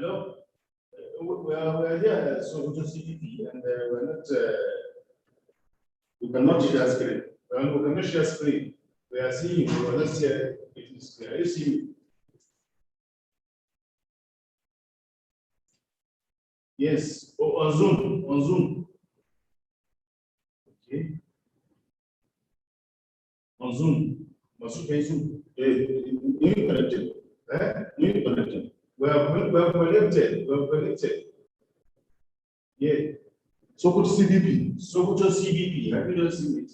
Hello? We're here at Sokoto CDP and we're not, we cannot share screen. We cannot share screen. We are seeing you, we're not sharing it is clear. You see me? Yes, on Zoom, on Zoom. Okay. On Zoom. Zoom. New connected. New connected. We are connected. We are connected. Yeah. Sokoto CDP. Sokoto CDP. Have you not seen it?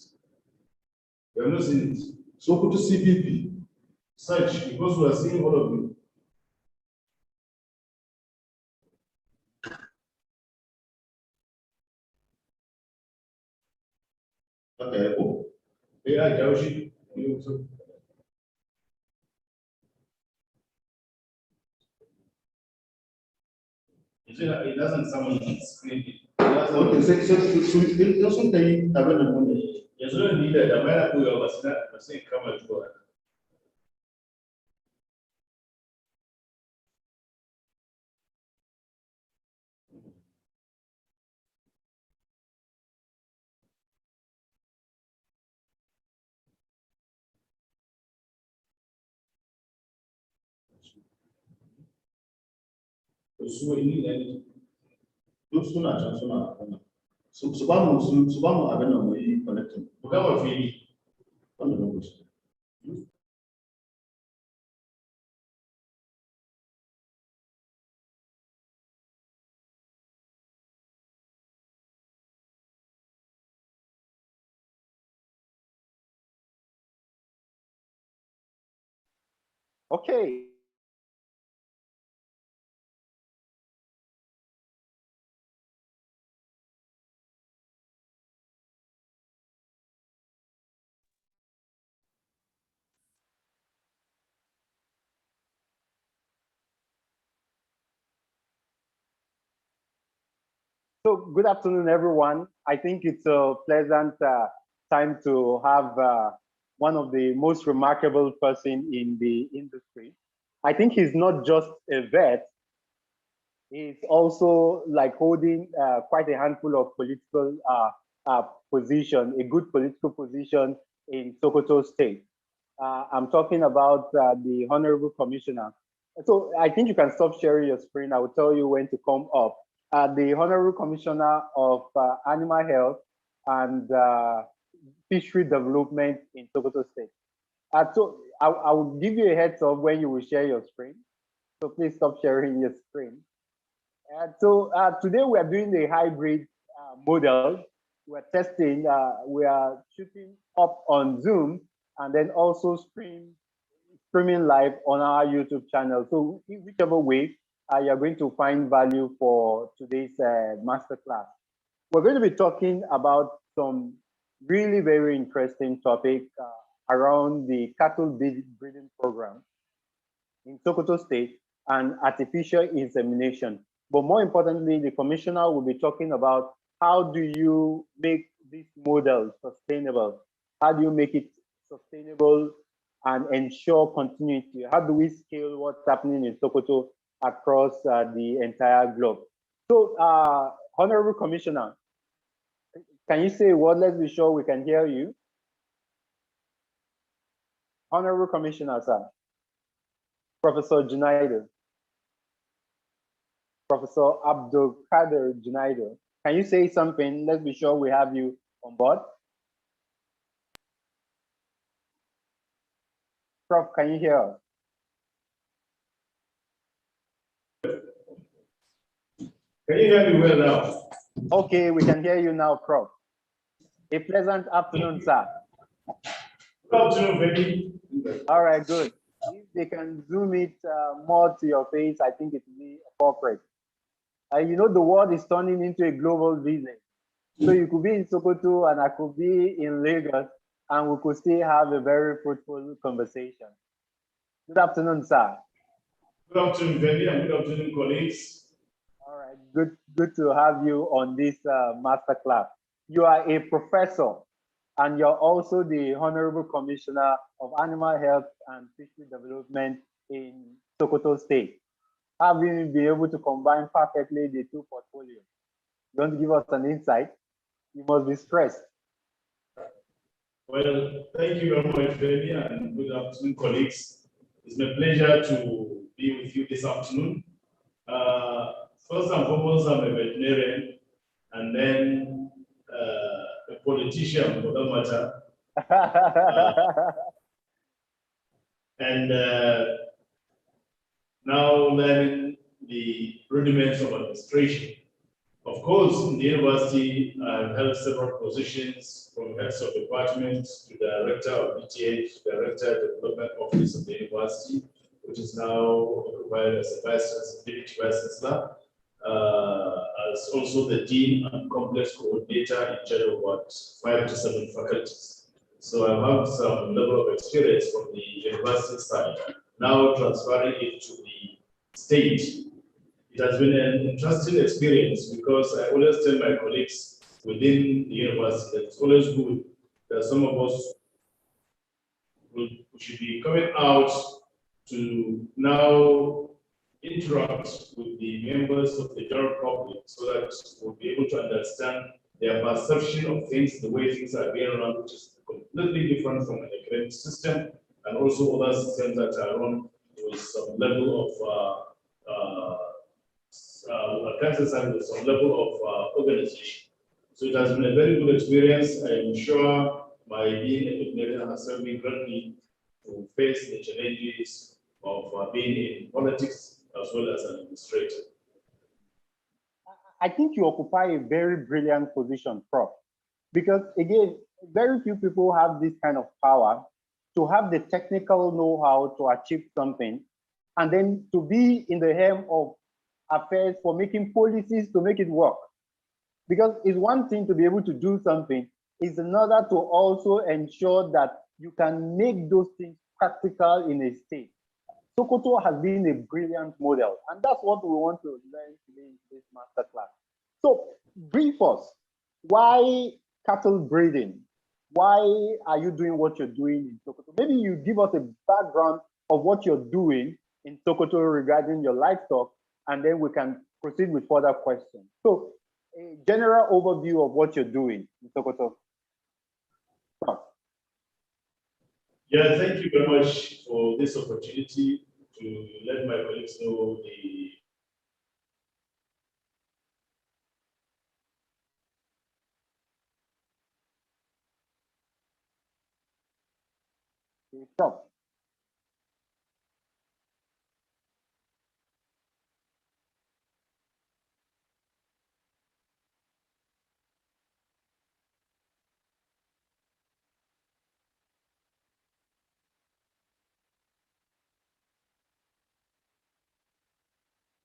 You have not seen it. Sokoto CDP. Search because we are seeing all of you. Okay. Oh. Yeah, Jaushi. It doesn't sound screen. Okay, so it doesn't take available. Yes, we don't need that. The man who was saying come and go. So we need any. Sooner. So Subamu Abeno we connecting. Become a fee. Okay. So good afternoon, everyone. I think it's a pleasant time to have one of the most remarkable person in the industry. I think he's not just a vet, he's also like holding quite a handful of political position, a good political position in Sokoto State. I'm talking about the Honorable Commissioner. So I think you can stop sharing your screen. I will tell you when to come up. The Honorable Commissioner of Animal Health and Fishery Development in Sokoto State. So I will give you a heads up when you will share your screen. So please stop sharing your screen. So today we are doing the hybrid model. We're testing, we are shooting up on Zoom and then also streaming live on our YouTube channel. So whichever way, you're going to find value for today's masterclass. We're going to be talking about some really very interesting topic around the cattle breeding program in Sokoto State and artificial insemination. But more importantly, the commissioner will be talking about how do you make this model sustainable? How do you make it sustainable and ensure continuity? How do we scale what's happening in Sokoto across the entire globe? So, Honorable Commissioner, can you say what? Let's be sure we can hear you. Honorable Commissioner, sir. Professor Junaidu. Professor Abdul Kader Junaidu. Can you say something? Let's be sure we have you on board. Prof, can you hear us? Can you hear me well now? Okay, we can hear you now, Prof. A pleasant afternoon, sir. Good afternoon, baby. All right, good. If they can zoom it more to your face, I think it will be appropriate. You know, the world is turning into a global business. So you could be in Sokoto and I could be in Lagos and we could still have a very fruitful conversation. Good afternoon, sir. Good afternoon, Benny, and good afternoon, colleagues. All right, good to have you on this masterclass. You are a professor and you're also the Honorable Commissioner of Animal Health and Fishery Development in Sokoto State. having been able to combine perfectly the two portfolios? You want to give us an insight? You must be stressed. Well, thank you very much, Femi, and good afternoon, colleagues. It's my pleasure to be with you this afternoon. First and foremost, I'm a veterinarian, and then a politician, for that matter. And now learning the rudiments of administration. Of course, in the university, I've held several positions from heads of departments to director of BTA to director of development office of the university, which is now occupied as a deputy vice chancellor, as also the dean and complex coordinator in charge of about 5 to 7 faculties. So I have some level of experience from the university side, now transferring it to the state. It has been an interesting experience because I always tell my colleagues within the university that it's always good that some of us should be coming out to now interact with the members of the general public so that we'll be able to understand their perception of things, the way things are being run, which is completely different from an academic system, and also other systems that are run with some level of with some level of organization. So it has been a very good experience. I am sure my being a veterinarian has helped me greatly to face the challenges of being in politics as well as an administrator. I think you occupy a very brilliant position, Prof. Because again, very few people have this kind of power to have the technical know-how to achieve something, and then to be in the helm of affairs for making policies to make it work. Because it's one thing to be able to do something, it's another to also ensure that you can make those things practical in a state. Sokoto has been a brilliant model, and that's what we want to learn today in this masterclass. So, brief us, why cattle breeding? Why are you doing what you're doing in Sokoto? Maybe you give us a background of what you're doing in Sokoto regarding your livestock, and then we can proceed with further questions. So, a general overview of what you're doing in Sokoto. Yeah, thank you very much for this opportunity to let my colleagues know the Stop.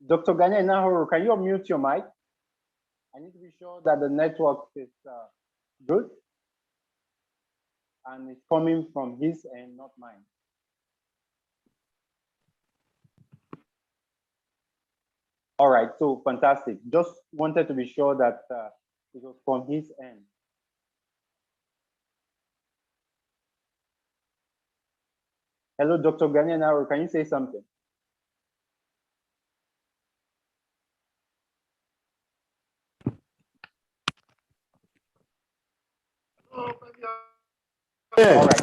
Dr. Gane Nahoro, can you unmute your mic? I need to be sure that the network is good and it's coming from his end, not mine. All right, so fantastic. Just wanted to be sure that it was from his end. Hello, Dr. Gane Nahoro, can you say something? Yeah. All right.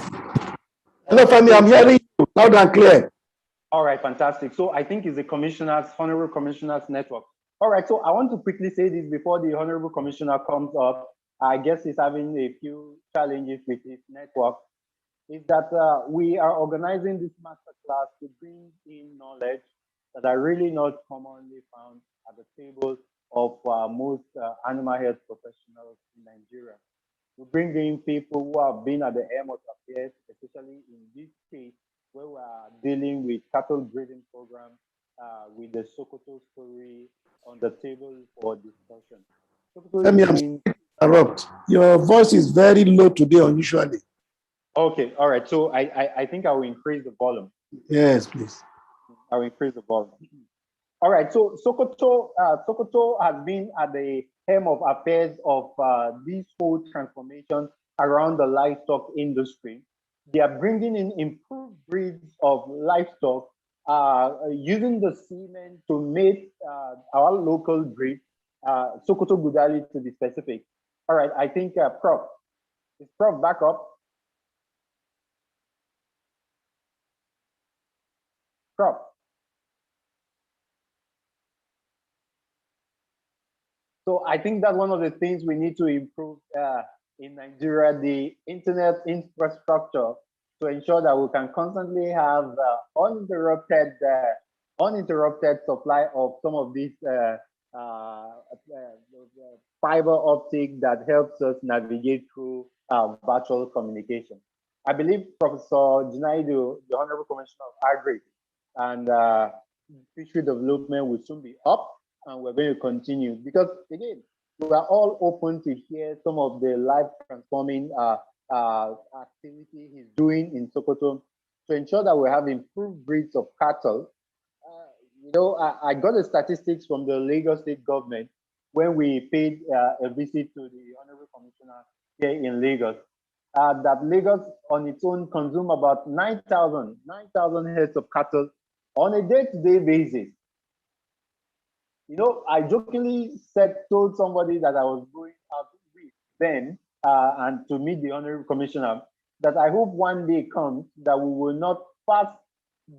Hello, Femi, I'm hearing you loud and clear. All right, fantastic. So I think it's the commissioners, Honorable Commissioners Network. All right, so I want to quickly say this before the Honorable Commissioner comes up. I guess he's having a few challenges with his network. Is that we are organizing this masterclass to bring in knowledge that are really not commonly found at the table of most animal health professionals in Nigeria. We bring in people who have been at the helm of affairs, especially in this case where we are dealing with cattle breeding program with the Sokoto story on the table for discussion. Femi, I'm sorry to interrupt. Your voice is very low today, unusually. Okay, all right. So I think I will increase the volume. Yes, please. I will increase the volume. All right. So Sokoto has been at the helm of affairs of this whole transformation around the livestock industry. They are bringing in improved breeds of livestock using the semen to make our local breed, Sokoto Gudali to be specific. All right, I think Prof. Is Prof back up? Prof. So I think that's one of the things we need to improve in Nigeria, the internet infrastructure, to ensure that we can constantly have uninterrupted supply of some of these fiber optic that helps us navigate through virtual communication. I believe Professor Junaidu, the Honorable Commissioner of Agri and Fishery Development, will soon be up, and we're going to continue because, again, we are all open to hear some of the life transforming activity he's doing in Sokoto to ensure that we have improved breeds of cattle. I got the statistics from the Lagos State government when we paid a visit to the Honorable Commissioner here in Lagos. That Lagos on its own consume about 9,000 heads of cattle on a day-to-day basis. I jokingly told somebody that I was going out with then and to meet the Honorable Commissioner that I hope one day comes that we will not fast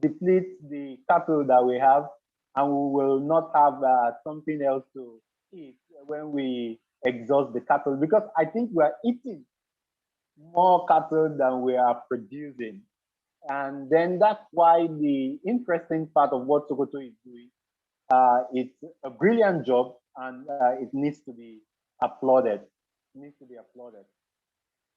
deplete the cattle that we have, and we will not have something else to eat when we exhaust the cattle, because I think we are eating more cattle than we are producing. And then that's why the interesting part of what Sokoto is doing, it's a brilliant job, and it needs to be applauded. It needs to be applauded.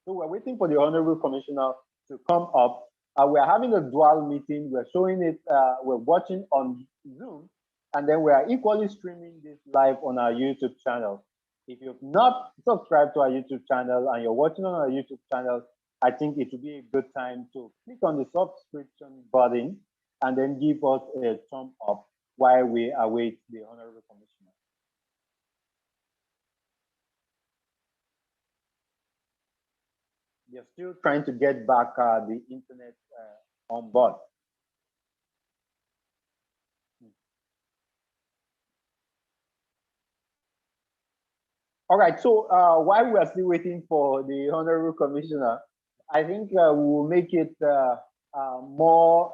So we're waiting for the Honorable Commissioner to come up. We're having a dual meeting. We're showing it, we're watching on Zoom, and then we are equally streaming this live on our YouTube channel. If you've not subscribed to our YouTube channel and you're watching on our YouTube channel, I think it would be a good time to click on the subscription button and then give us a thumb up while we await the Honorable Commissioner. They're still trying to get back the internet on board. All right, so while we are still waiting for the Honorable Commissioner, I think we will make it more,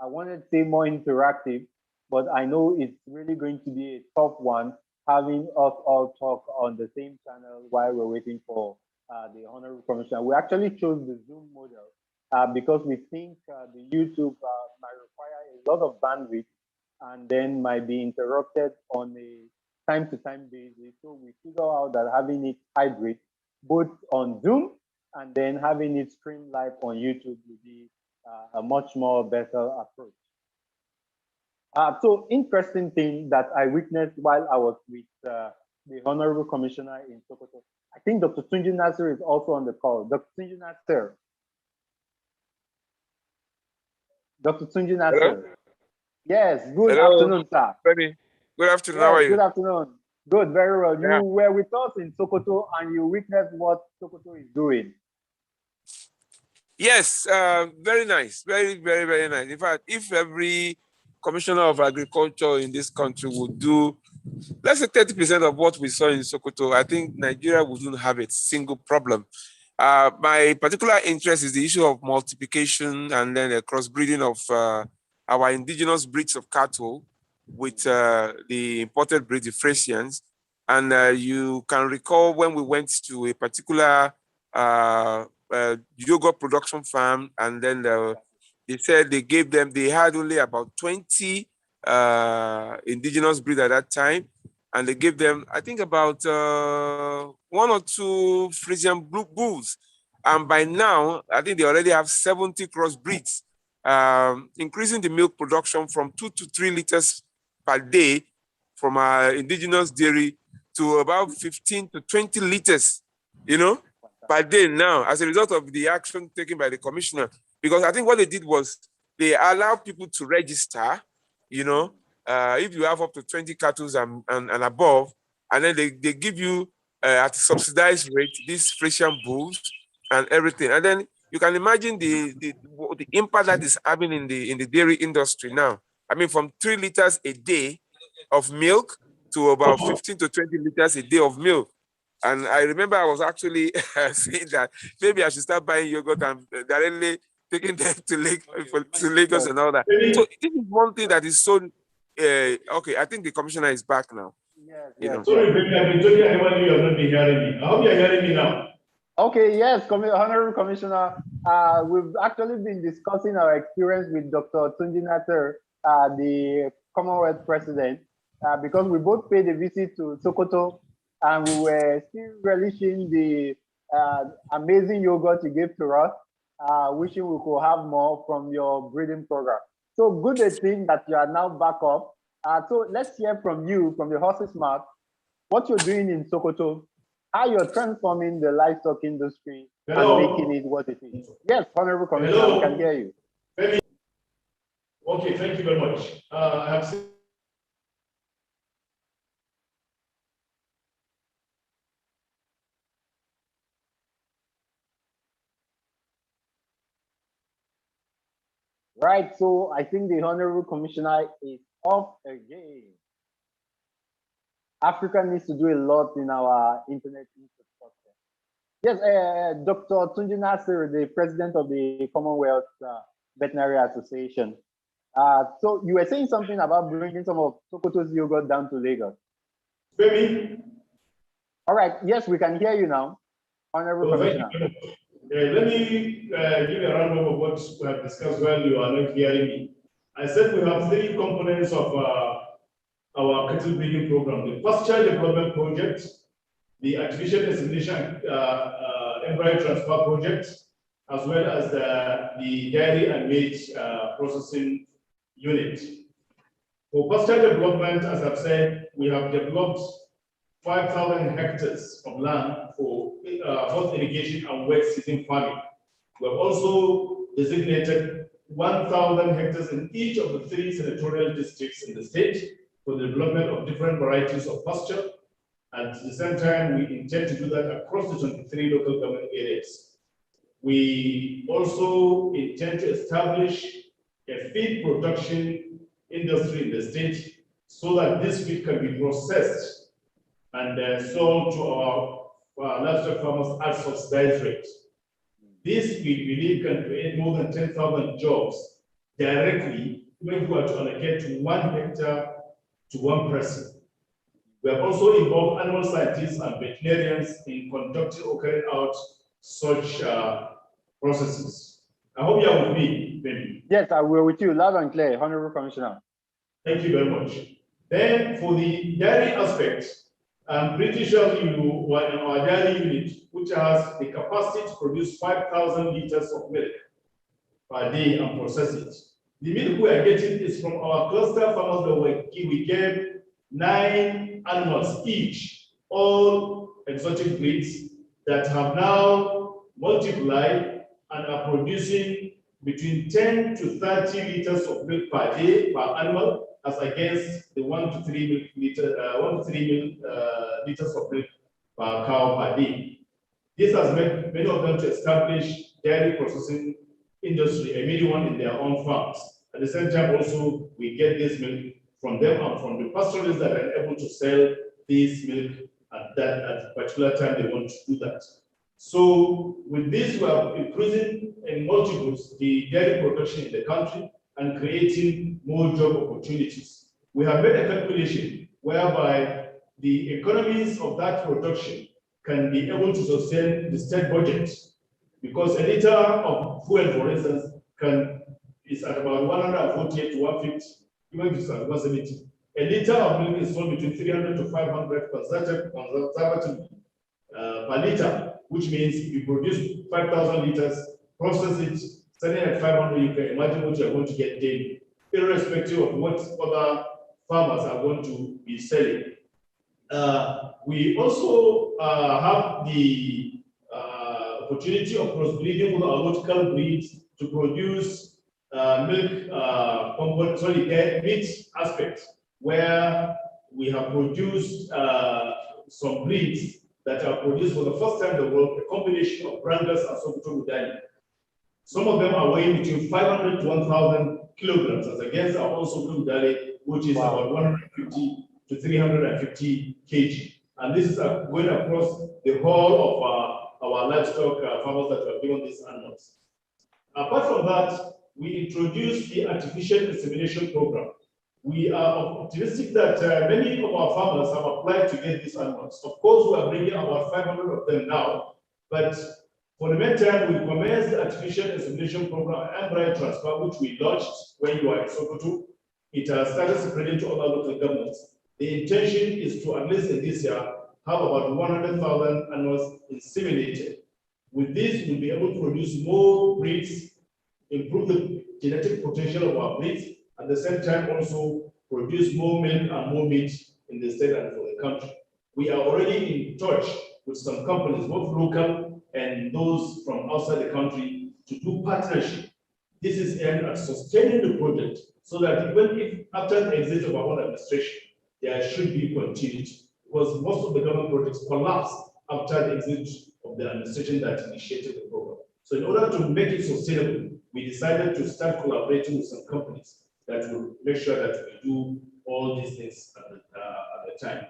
I want to say more interactive, but I know it's really going to be a tough one, having us all talk on the same channel while we're waiting for the Honorable Commissioner. We actually chose the Zoom model because we think the YouTube might require a lot of bandwidth and then might be interrupted on a time-to-time basis. So we figure out that having it hybrid, both on Zoom and then having it streamed live on YouTube would be a much more better approach. So interesting thing that I witnessed while I was with the Honorable Commissioner in Sokoto. I think Dr. Tunji Nasser is also on the call. Dr. Tunji Nasser. Dr. Tunji Nasser. Hello? Yes, good Hello. afternoon, sir. Ready. Good afternoon. Yes, How are you? good afternoon. Good, very well. Yeah. You were with us in Sokoto and you witnessed what Sokoto is doing. Yes, very nice. Very, very, very nice. In fact, if every commissioner of agriculture in this country would do, let's say 30% of what we saw in Sokoto, I think Nigeria wouldn't have a single problem. My particular interest is the issue of multiplication and then the crossbreeding of our indigenous breeds of cattle with the imported breeds, the Frisians. And you can recall when we went to a particular yogurt production farm, and then they said they had only about 20 indigenous breeds at that time, and they gave them, I think, about 1 or 2 Frisian blue bulls. And by now, I think they already have 70 crossbreeds, increasing the milk production from 2 to 3 liters per day from our indigenous dairy to about 15 to 20 liters, per day now, as a result of the action taken by the commissioner. Because I think what they did was they allow people to register, if you have up to 20 cattle and above, and then they give you at a subsidized rate these Frisian bulls and everything. And then you can imagine the impact that is having in the dairy industry now. I mean, from 3 liters a day of milk to about 15 to 20 liters a day of milk. And I remember I was actually saying that maybe I should start buying yogurt and directly taking them to Lagos and all that. So this is one thing that is so, okay, I think the commissioner is back now. Yes. Sorry, baby, I've been talking about you have not been hearing me. I hope you're hearing me now. Okay, yes, Honorable Commissioner, we've actually been discussing our experience with Dr. Tunji Natter, the Commonwealth President, because we both paid a visit to Sokoto and we were still relishing the amazing yogurt you gave to us, wishing we could have more from your breeding program. So good a thing that you are now back up. So let's hear from you, from the horse's mouth, what you're doing in Sokoto, how you're transforming the livestock industry and making it what it is. Yes, Honorable Commissioner, we can hear you. Okay, thank you very much. I have seen Right, so I think the Honorable Commissioner is off again. Africa needs to do a lot in our internet infrastructure. Yes, Dr. Tunji Nasir, the president of the Commonwealth Veterinary Association. So you were saying something about bringing some of Sokoto's yogurt down to Lagos. baby. All right, yes, we can hear you now, Honorable Commissioner. Let me give you a roundup of what we have discussed while you are not hearing me. I said we have 3 components of our cattle breeding program: the pasture development project, the artificial insemination embryo transfer project, as well as the dairy and meat processing unit. For pasture development, as I've said, we have developed 5,000 hectares of land for both irrigation and wet season farming. We have also designated 1,000 hectares in each of the 3 senatorial districts in the state for the development of different varieties of pasture. At the same time, we intend to do that across the 23 local government areas. We also intend to establish a feed production industry in the state so that this feed can be processed and sold to our livestock farmers at subsidized rates. This, we believe, can create more than 10,000 jobs directly when we are to allocate 1 hectare to 1 person. We have also involved animal scientists and veterinarians in conducting or carrying out such processes. I hope you are with me, baby. Yes, I will with you, loud and clear, Honorable Commissioner. Thank you very much. Then for the dairy aspect, I'm pretty sure you were in our dairy unit, which has the capacity to produce 5,000 liters of milk per day and process it. The milk we are getting is from our cluster farmers that we gave 9 animals each, all exotic breeds that have now multiplied and are producing between 10 to 30 liters of milk per day per animal, as against the 1 to 3 liters of milk per cow per day. This has made many of them to establish dairy processing industry, a mini one in their own farms. At the same time, also, we get this milk from them and from the pastoralists that are able to sell this milk at a particular time they want to do that. So with this, we are increasing in multiples the dairy production in the country and creating more job opportunities. We have made a calculation whereby the economies of that production can be able to sustain the state budget, because a liter of fuel, for instance, is at about 148 to 150, even if it's at 170. A liter of milk is sold between 300 to 500 conservatively per liter, which means if you produce 5,000 liters, process it, selling at 500, you can imagine what you're going to get daily, irrespective of what other farmers are going to be selling. We also have the opportunity of crossbreeding with our local breeds to produce meat aspect, where we have produced some breeds that are produced for the first time in the world, a combination of Brangus and Sokoto Udani. Some of them are weighing between 500 to 1,000 kilograms, as against our own Sokoto Dale, which is about 150 to 350 kg. And this is going across the whole of our livestock farmers that have given these animals. Apart from that, we introduced the artificial insemination program. We are optimistic that many of our farmers have applied to get these animals. Of course, we are bringing about 500 of them now, but for the meantime, we commenced the artificial insemination program, embryo transfer, which we launched when you are in Sokoto. It has started spreading to other local governments. The intention is to, at least in this year, have about 100,000 animals inseminated. With this, we'll be able to produce more breeds, improve the genetic potential of our breeds, at the same time also produce more milk and more meat in the state and for the country. We are already in touch with some companies, both local and those from outside the country, to do partnership. This is aimed at sustaining the project so that even if after the exit of our own administration, there should be continuity, because most of the government projects collapse after the exit of the administration that initiated the program. So in order to make it sustainable, we decided to start collaborating with some companies that will make sure that we do all these things at the time.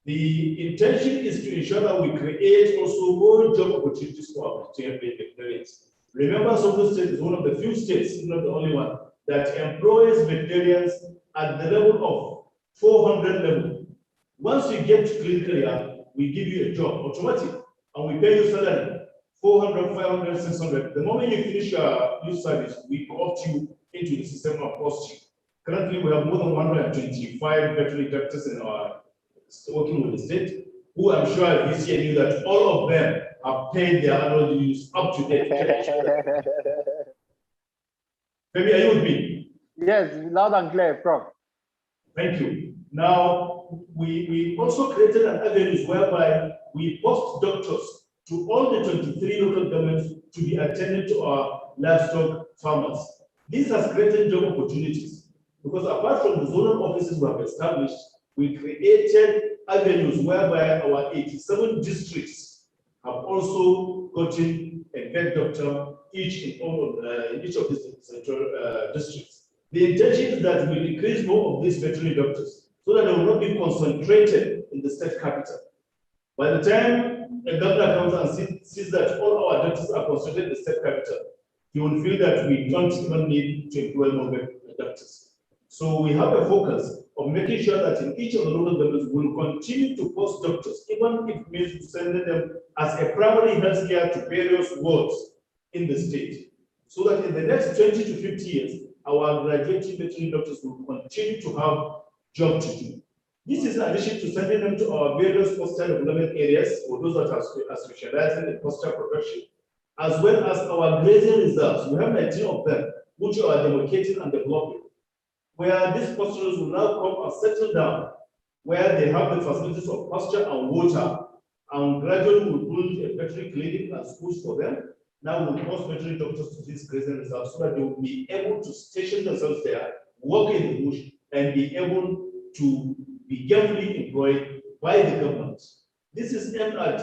The intention is to ensure that we create also more job opportunities for our veterinarians. Remember, Sokoto State is one of the few states, not the only one, that employs veterinarians at the level of 400 level. Once you get to clinical year, we give you a job, automatic, and we pay you salary, 400, 500, 600. The moment you finish your service, we opt you into the system and post you. Currently, we have more than 125 veterinary doctors in our working with the state, who I'm sure this year knew that all of them have paid their annual dues up to date. Maybe are you with me? Yes, loud and clear, Prof. Thank you. Now, we also created an avenue whereby we post doctors to all the 23 local governments to be attended to our livestock farmers. This has created job opportunities because apart from the zonal offices we have established, we created avenues whereby our 87 districts have also gotten a vet doctor each in each of these central districts. The intention is that we increase more of these veterinary doctors so that they will not be concentrated in the state capital. By the time a governor comes and sees that all our doctors are concentrated in the state capital, he will feel that we don't even need to employ more doctors. So we have a focus of making sure that in each of the local governments we will continue to post doctors, even if it means sending them as a primary health care to various wards in the state, so that in the next 20 to 50 years, our graduating veterinary doctors will continue to have job to do. This is in addition to sending them to our various postal development areas, or those that are specializing in postal production, as well as our grazing reserves. We have 19 of them, which are demarcating and developing, where these pastorals will now come and settle down, where they have the facilities of pasture and water, and gradually we'll build a veterinary clinic and schools for them. Now we'll post veterinary doctors to these grazing reserves so that they will be able to station themselves there, work in the bush, and be able to be gainfully employed by the government. This is aimed at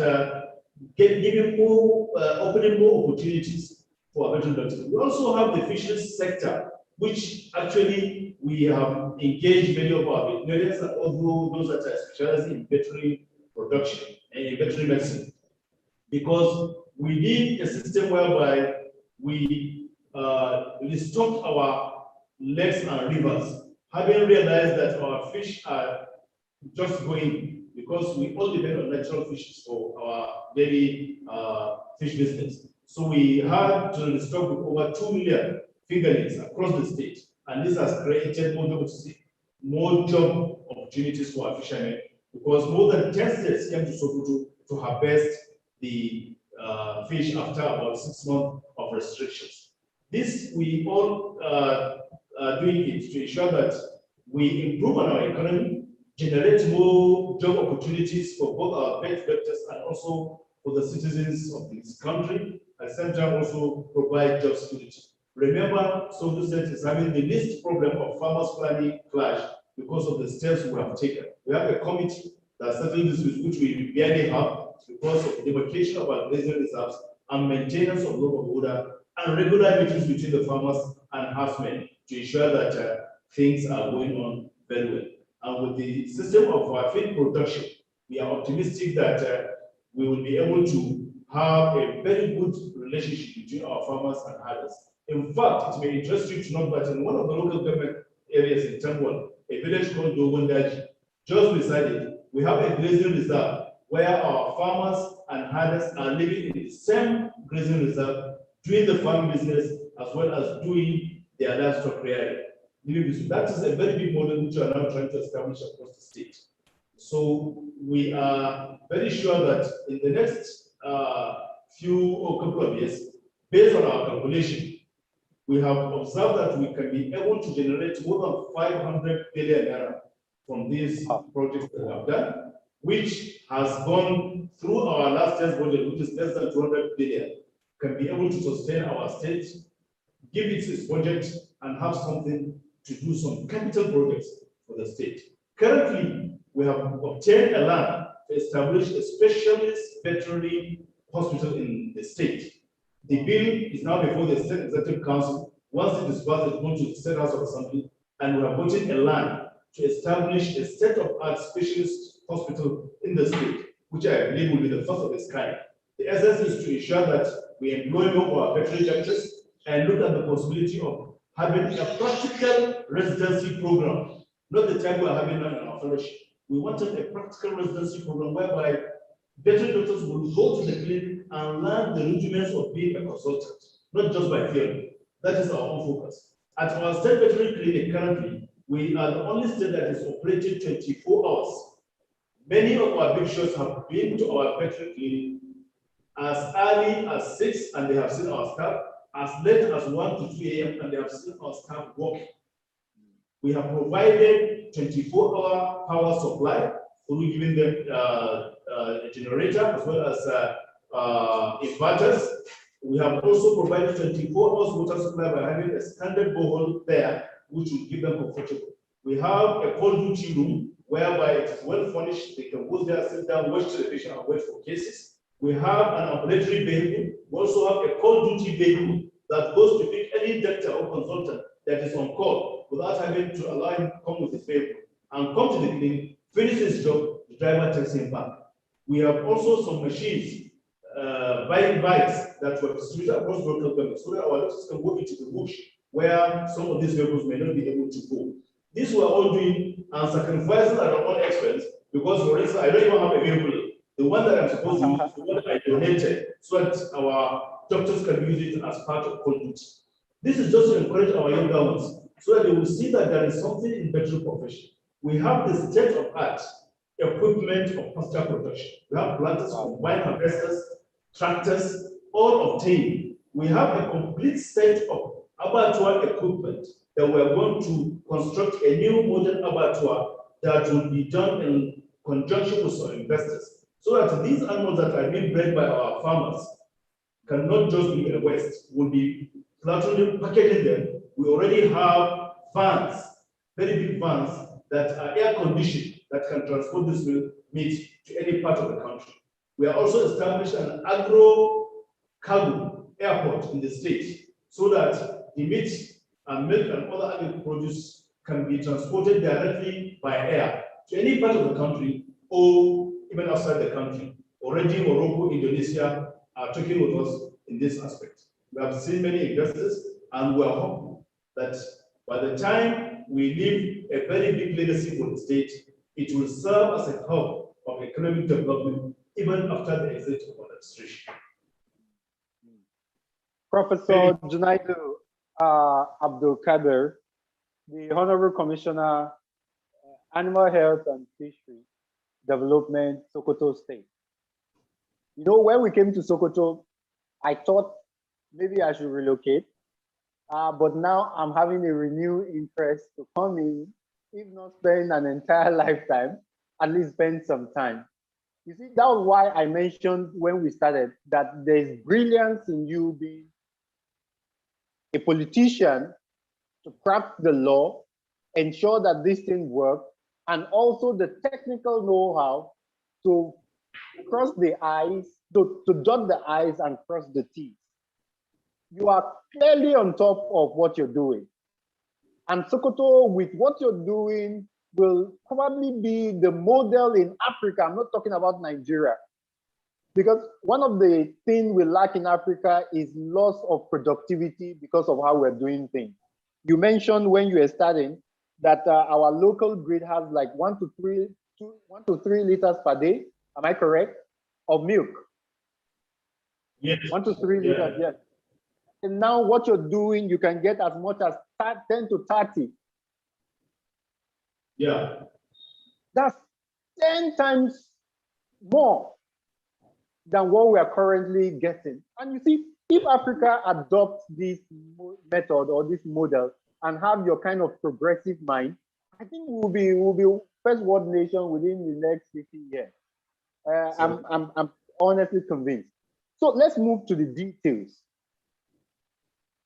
giving more, opening more opportunities for our veterinary doctors. We also have the fisheries sector, which actually we have engaged many of our veterinarians and also those that are specialized in veterinary production and in veterinary medicine, because we need a system whereby we restock our lakes and rivers, having realized that our fish are just going, because we all depend on natural fishes for our daily fish business. So we had to restock with over 2 million fingerlings across the state, and this has created more job opportunities for our fishermen, because more than 10 states came to Sokoto to harvest the fish after about 6 months of restrictions. This we all are doing it to ensure that we improve on our economy, generate more job opportunities for both our pet doctors and also for the citizens of this country, at the same time also provide job security. Remember, Sokoto State is having the least problem of farmers planning clash because of the steps we have taken. We have a committee that settles this, which we barely have because of the demarcation of our grazing reserves and maintenance of law of order and regular meetings between the farmers and herdsmen to ensure that things are going on very well. And with the system of feed production, we are optimistic that we will be able to have a very good relationship between our farmers and herders. In fact, it may interest you to know that in one of the local government areas in Tambol, a village called Dogondaji, just beside it, we have a grazing reserve where our farmers and herders are living in the same grazing reserve, doing the farm business as well as doing their livestock rearing. That is a very big model which we are now trying to establish across the state. So we are very sure that in the next few or couple of years, based on our calculation, we have observed that we can be able to generate more than 500 billion naira from these projects that we have done, which has gone through our last year's budget, which is less than 200 billion, can be able to sustain our state, give it its budget, and have something to do some capital projects for the state. Currently, we have obtained a land to establish a specialist veterinary hospital in the state. The bill is now before the State Executive Council. Once it is passed, it's going to the State House of Assembly, and we are putting a land to establish a state-of-art specialist hospital in the state, which I believe will be the first of its kind. The essence is to ensure that we employ more of our veterinary doctors and look at the possibility of having a practical residency program, not the type we are having now in our fellowship. We wanted a practical residency program whereby veterinary doctors will go to the clinic and learn the rudiments of being a consultant, not just by theory. That is our own focus. At our state veterinary clinic currently, we are the only state that is operating 24 hours. Many of our big shows have been to our veterinary clinic as early as 6 and they have seen our staff, as late as 1 to 2 a.m. and they have seen our staff working. We have provided 24-hour power supply through giving them a generator as well as inverters. We have also provided 24 hours water supply by having a standard borehole there, which will give them comfortable. We have a cold duty room whereby it is well furnished. They can go there, sit down, watch television, and wait for cases. We have an ambulatory vehicle. We also have a cold duty vehicle that goes to pick any doctor or consultant that is on call without having to allow him to come with his vehicle and come to the clinic, finish his job, the driver takes him back. We have also some machines, bikes that were distributed across local governments so that our doctors can go into the bush where some of these vehicles may not be able to go. This we are all doing and sacrificing at our own expense because, for instance, I don't even have a vehicle. The one that I'm supposed to use is the one that I donated so that our doctors can use it as part of cold duty. This is just to encourage our younger ones so that they will see that there is something in veterinary profession. We have the state-of-art equipment of pasture production. We have planters, combine harvesters, tractors, all obtained. We have a complete set of abattoir equipment that we are going to construct a new modern abattoir that will be done in conjunction with some investors, so that these animals that are being bred by our farmers cannot just be in the West. We'll be flatly packaging them. We already have vans, very big vans that are air conditioned that can transport this meat to any part of the country. We are also established an agro cargo airport in the state so that the meat and milk and other agri produce can be transported directly by air to any part of the country or even outside the country. Already Morocco, Indonesia are talking with us in this aspect. We have seen many investors and we are hopeful that by the time we leave a very big legacy for the state, it will serve as a hub of economic development even after the exit of administration. Professor Junaidu Abdul Kader, the Honorable Commissioner, Animal Health and Fishery Development, Sokoto State. You know, when we came to Sokoto, I thought maybe I should relocate, but now I'm having a renewed interest to come in, if not spend an entire lifetime, at least spend some time. You see, that was why I mentioned when we started that there's brilliance in you being a politician to craft the law, ensure that this thing works, and also the technical know-how to cross the I's, to dot the I's and cross the T's. you are clearly on top of what you're doing. And Sokoto, with what you're doing, will probably be the model in Africa. I'm not talking about Nigeria. Because one of the things we lack in Africa is loss of productivity because of how we're doing things. You mentioned when you were starting that our local grid has like 1 to 3 liters per day. Am I correct? Of milk. Yes. 1 to 3 liters, yes. And now what you're doing, you can get as much as 10 to 30. Yeah. That's 10 times more than what we are currently getting. And you see, if Africa adopts this method or this model and have your kind of progressive mind, I think we'll be first world nation within the next 50 years. I'm honestly convinced. So let's move to the details.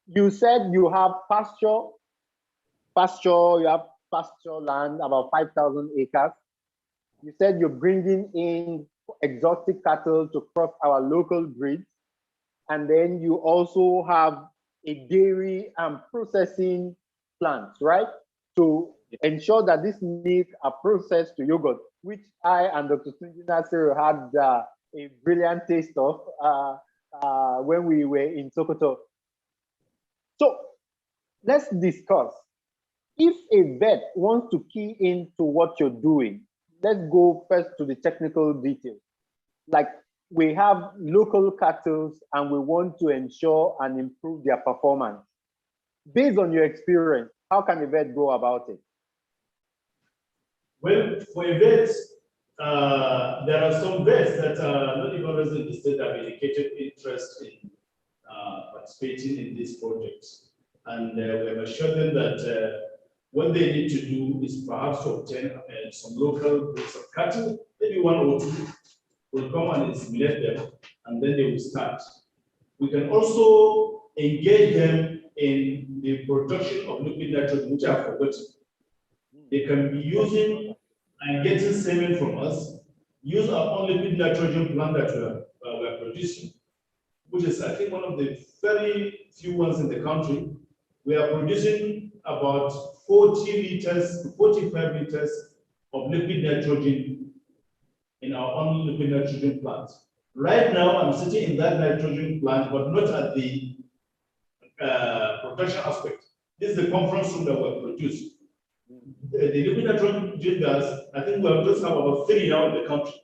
You said you have pasture, you have pasture land, about 5,000 acres. You said you're bringing in exotic cattle to cross our local grids. And then you also have a dairy and processing plants, right? To ensure that this milk are processed to yogurt, which I and Dr. Tunji Nasiru had a brilliant taste of when we were in Sokoto. So let's discuss. If a vet wants to key into what you're doing, let's go first to the technical details. Like we have local cattle and we want to ensure and improve their performance. Based on your experience, how can a vet go about it? Well, for a vet, there are some vets that are not even resident in the state have indicated interest in participating in this project. And we have assured them that what they need to do is perhaps to obtain some local breeds of cattle, maybe 1 or 2, will come and assimilate them, and then they will start. We can also engage them in the production of liquid nitrogen, which I have forgotten. They can be using and getting semen from us, use our own liquid nitrogen plant that we are producing, which is, I think, one of the very few ones in the country. We are producing about 40 liters, 45 liters of liquid nitrogen in our own liquid nitrogen plant. Right now, I'm sitting in that nitrogen plant, but not at the production aspect. This is the conference room that we produce. The liquid nitrogen gas, I think we just have about 3 now in the country.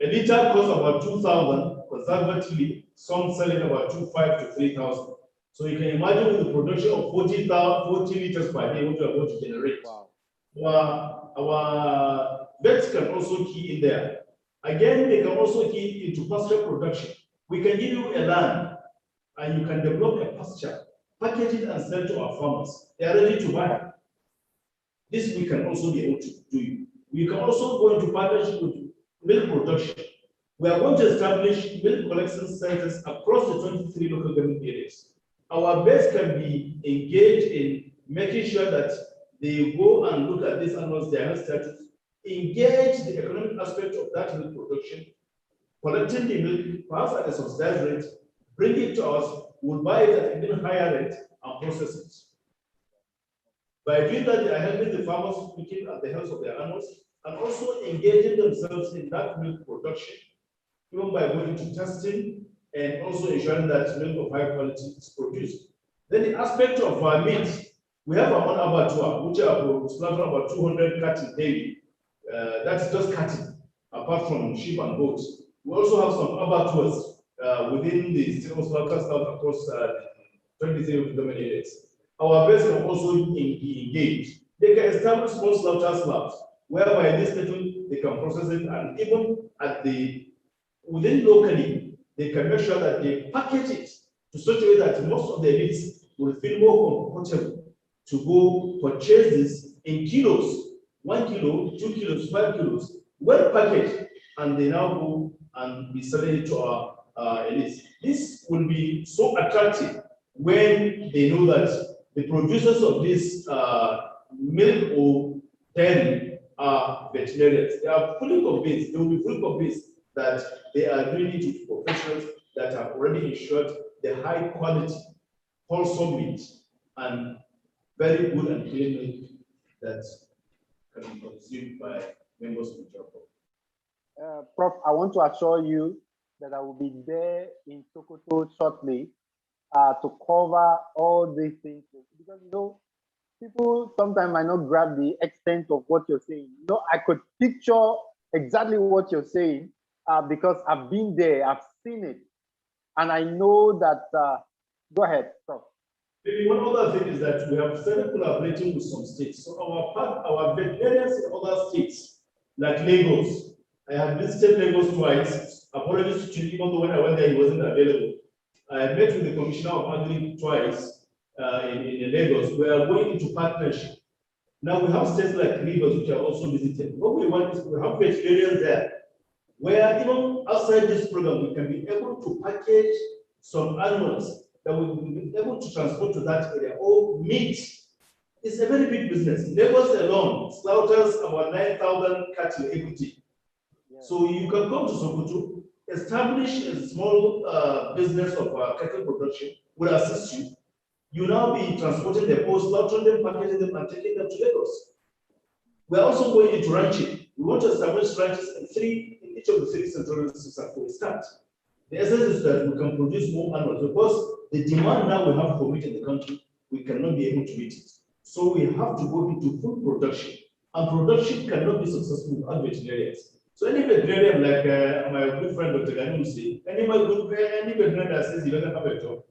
A liter costs about 2,000, conservatively, some selling about 2,500 to 3,000. So you can imagine with the production of 40 liters per day, what we are going to generate. Wow. Our vets can also key in there. Again, they can also key into pasture production. We can give you a land and you can develop a pasture, package it and sell to our farmers. They are ready to buy. This we can also be able to do. We can also go into partnership with milk production. We are going to establish milk collection centers across the 23 local government areas. Our vets can be engaged in making sure that they go and look at these animals, their health status, engage the economic aspect of that milk production, collecting the milk, perhaps at a subsidized rate, bring it to us, we'll buy it at an even higher rate and process it. By doing that, they are helping the farmers looking at the health of their animals and also engaging themselves in that milk production, even by going to testing and also ensuring that milk of high quality is produced. Then the aspect of meat, we have our own abattoir, which are slaughtering about 200 cattle daily. That's just cattle, apart from sheep and goats. We also have some abattoirs within the civil slaughter south across 23 government areas. Our vets can also engage. They can establish small slaughter slabs, whereby this cattle they can process it, and even at within locally, they can make sure that they package it to such a way that most of the elites will feel more comfortable to go purchase this in kilos, 1 kilo, 2 kilos, 5 kilos, well packaged, and they now go and be selling it to our elites. This will be so attractive when they know that the producers of this milk or dairy are veterinarians. They are fully convinced, they will be fully convinced that they are doing it with professionals that have already ensured the high quality, wholesome meat, and very good and clean milk that can be consumed by members of the job. Prof, I want to assure you that I will be there in Sokoto shortly to cover all these things, because you know, people sometimes might not grab the extent of what you're saying. You know, I could picture exactly what you're saying because I've been there, I've seen it, and I know that. Go ahead, Prof. Maybe one other thing is that we have started collaborating with some states. So our veterinarians in other states, like Lagos, I have visited Lagos twice. Apologies to Chief, even though when I went there, he wasn't available. I met with the Commissioner of Agri twice in Lagos. We are going into partnership. Now we have states like Rivers, which are also visited. What we want is we have veterinarians there, where even outside this program, we can be able to package some animals that we will be able to transport to that area, or meat. It's a very big business. Lagos alone slaughters about 9,000 cattle every day. Yeah. So you can come to Sokoto, establish a small business of cattle production, will assist you. You now be transporting them, or slaughtering them, packaging them, and taking them to Lagos. We're also going into ranching. We want to establish ranches in each of the 3 central districts before we start. The essence is that we can produce more animals, because the demand now we have for meat in the country, we cannot be able to meet it. So we have to go into food production, and production cannot be successful without veterinarians. So any veterinarian, like my good friend Dr. Gani will say, any veterinarian that says he doesn't have a job,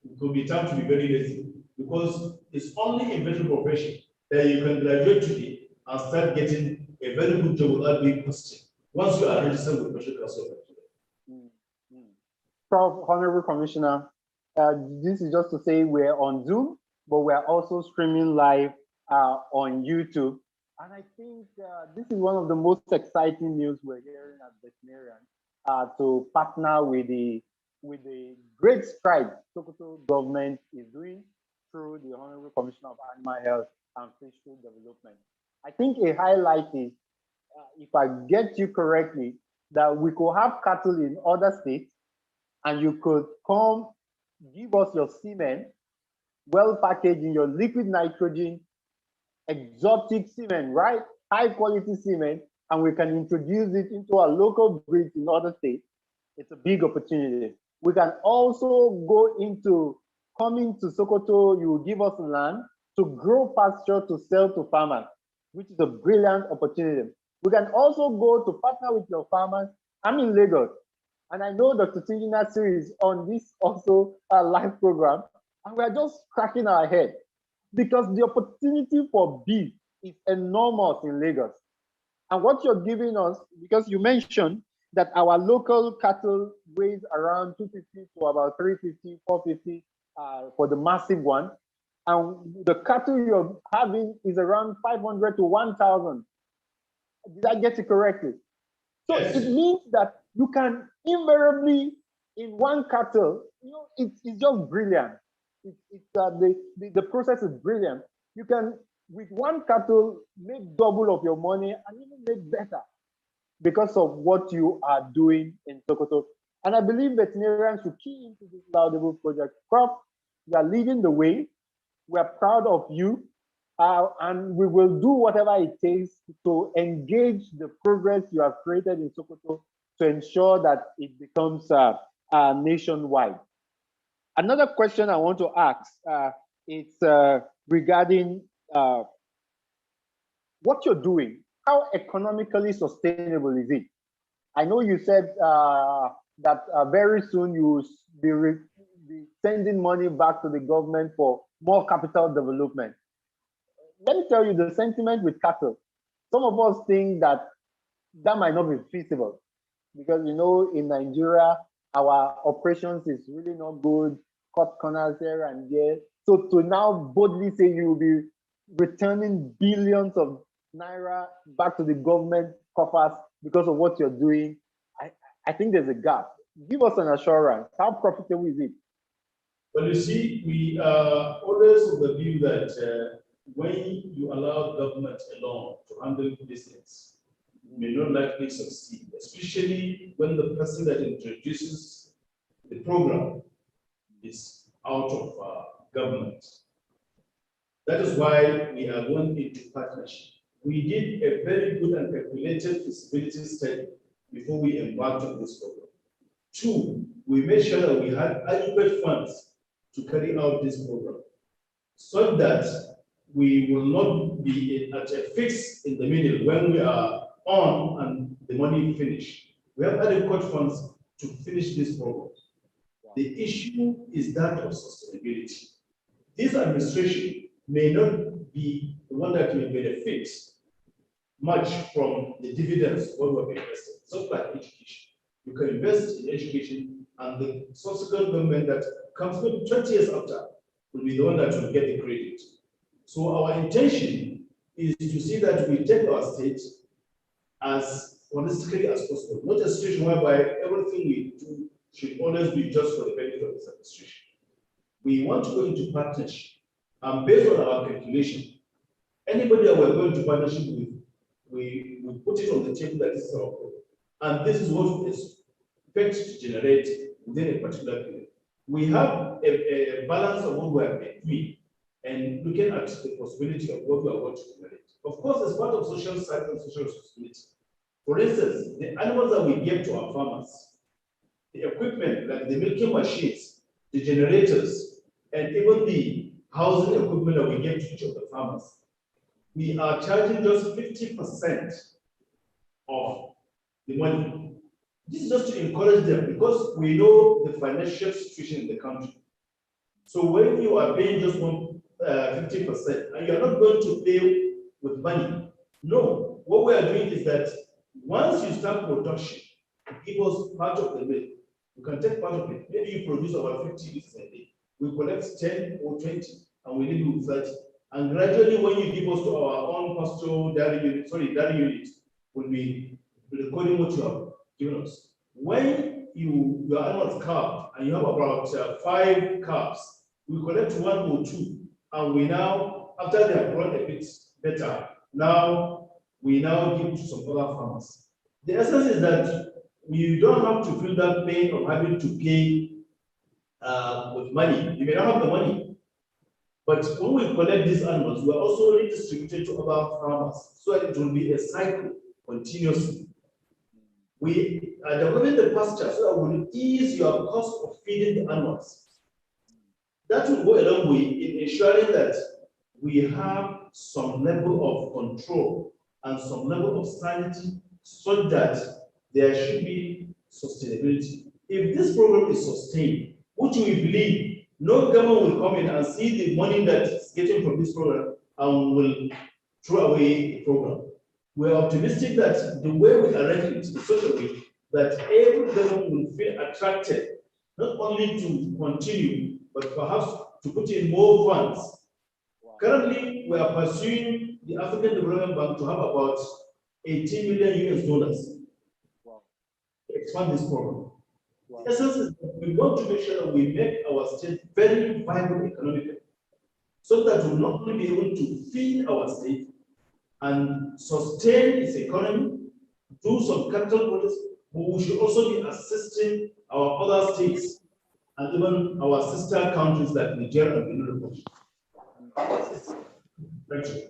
it will be time to be very lazy, because it's only in veterinary profession that you can graduate today and start getting a very good job without being questioned once you are registered with National Council of Veterinary. Prof, Honorable Commissioner, this is just to say we're on Zoom, but we're also streaming live on YouTube. And I think this is one of the most exciting news we're hearing at Veterinarian to partner with the great stride Sokoto government is doing through the Honorable Commissioner of Animal Health and Fishery Development. I think a highlight is, if I get you correctly, that we could have cattle in other states, and you could come give us your semen, well packaged in your liquid nitrogen, exotic semen, right? High quality semen, and we can introduce it into our local breeds in other states. It's a big opportunity. We can also go into coming to Sokoto, you will give us land to grow pasture to sell to farmers, which is a brilliant opportunity. We can also go to partner with your farmers. I'm in Lagos, and I know Dr. Tunji Nasiri is on this also live program, and we're just cracking our head because the opportunity for beef is enormous in Lagos. And what you're giving us, because you mentioned that our local cattle weighs around 250 to about 350, 450 for the massive one. And the cattle you're having is around 500 to 1,000. Did I get it correctly? So yes. It means that you can invariably, in one cattle, you know, it's just brilliant. The process is brilliant. You can, with one cattle, make double of your money and even make better because of what you are doing in Sokoto. And I believe veterinarians should key into this laudable project. Prof, you are leading the way. We are proud of you. And we will do whatever it takes to engage the progress you have created in Sokoto to ensure that it becomes nationwide. Another question I want to ask is regarding what you're doing. How economically sustainable is it? I know you said that very soon you will be sending money back to the government for more capital development. Let me tell you the sentiment with cattle. Some of us think that that might not be feasible because, you know, in Nigeria, our operations is really not good, cut corners here and there. So to now boldly say you will be returning billions of naira back to the government coffers because of what you're doing, I think there's a gap. Give us an assurance. How profitable is it? Well, you see, we are always of the view that when you allow government alone to handle business, you may not likely succeed, especially when the person that introduces the program is out of government. That is why we are going into partnership. We did a very good and calculated feasibility study before we embarked on this program. Two, we made sure that we had adequate funds to carry out this program so that we will not be at a fix in the middle when we are on and the money finish. We have adequate funds to finish this program. The issue is that of sustainability. This administration may not be the one that will benefit much from the dividends what we have invested. It's not like education. You can invest in education, and the subsequent government that comes maybe 20 years after will be the one that will get the credit. So our intention is to see that we take our state as holistically as possible, not a situation whereby everything we do should always be just for the benefit of this administration. We want to go into partnership, and based on our calculation, anybody that we're going to partnership with, we put it on the table that this is our goal. And this is what we expect to generate within a particular period. We have a balance of what we have been doing and looking at the possibility of what we are going to generate. Of course, as part of social science and social responsibility. For instance, the animals that we give to our farmers, the equipment like the milking machines, the generators, and even the housing equipment that we give to each of the farmers, we are charging just 50% of the money. This is just to encourage them because we know the financial situation in the country. So when you are paying just 50% and you are not going to pay with money, no. What we are doing is that once you start production, give us part of the milk. You can take part of it. Maybe you produce about 50 liters a day. We collect 10 or 20 and we leave you with 30. And gradually, when you give us to our own pasture dairy unit, will be recording what you have given us. When your animals calve and you have about 5 calves, we collect 1 or 2, and we now, after they have grown a bit better, we now give to some other farmers. The essence is that you don't have to feel that pain of having to pay with money. You may not have the money, but when we collect these animals, we are also redistributed to other farmers so that it will be a cycle continuously. We are developing the pasture so that we will ease your cost of feeding the animals. That will go a long way in ensuring that we have some level of control and some level of sanity so that there should be sustainability. If this program is sustained, which we believe no government will come in and see the money that is getting from this program and will throw away the program. We're optimistic that the way we arrange it is such a way that every government will feel attracted not only to continue, but perhaps to put in more funds. Wow. Currently, we are pursuing the African Development Bank to have about 18 million US dollars wow. to expand this program. Wow. The essence is that we want to make sure that we make our state very viable economically, so that we'll not only be able to feed our state and sustain its economy, do some capital projects, but we should also be assisting our other states and even our sister countries like Nigeria and Benin Republic. Thank you.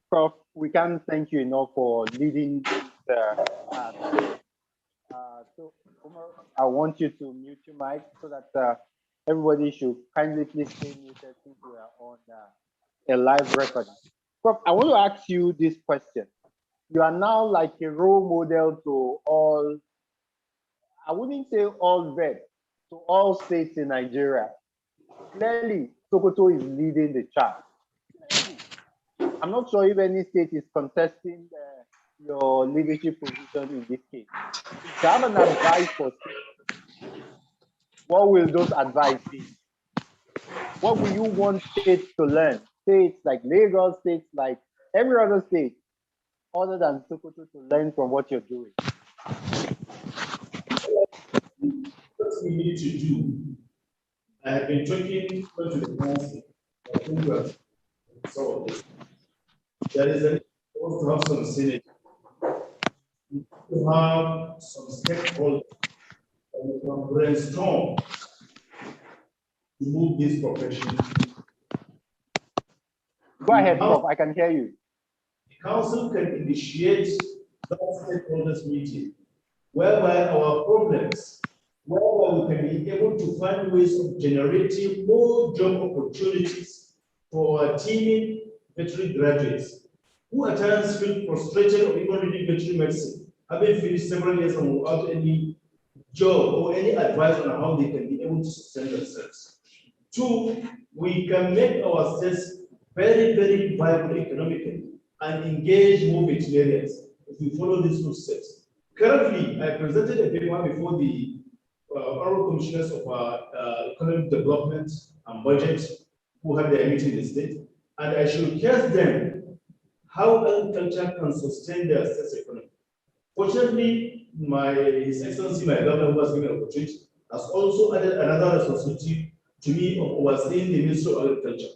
Prof, we can't thank you enough for leading this. So, Omar, I want you to mute your mic so that everybody should kindly please stay muted since we are on a live recording. Prof, I want to ask you this question. You are now like a role model to all, I wouldn't say all vets, to all states in Nigeria. Clearly, Sokoto is leading the charge. I'm not sure if any state is contesting your leadership position in this case. If you have an advice for states, what will those advice be? What will you want states to learn? States like Lagos, states like every other state, other than Sokoto, to learn from what you're doing? What we need to do, I have been talking to the council, I think that some of this. There is a need to have some synergy, to have some stakeholders we can brainstorm to move this profession. Go ahead, Prof. I can hear you. The council can initiate that stakeholders meeting whereby our problems, whereby we can be able to find ways of generating more job opportunities for our teeming veterinary graduates who at times feel frustrated or even reading veterinary medicine, having finished several years and without any job or any advice on how they can be able to sustain themselves. Two, we can make our states very, very viable economically and engage more veterinarians if we follow these two steps. Currently, I presented a paper before the Honorable Commissioners of Economic Development and Budget who had their meeting in the state, and I should ask them how agriculture can sustain their state's economy. Fortunately, His Excellency, my governor, who has given an opportunity, has also added another responsibility to me of overseeing the Ministry of Agriculture.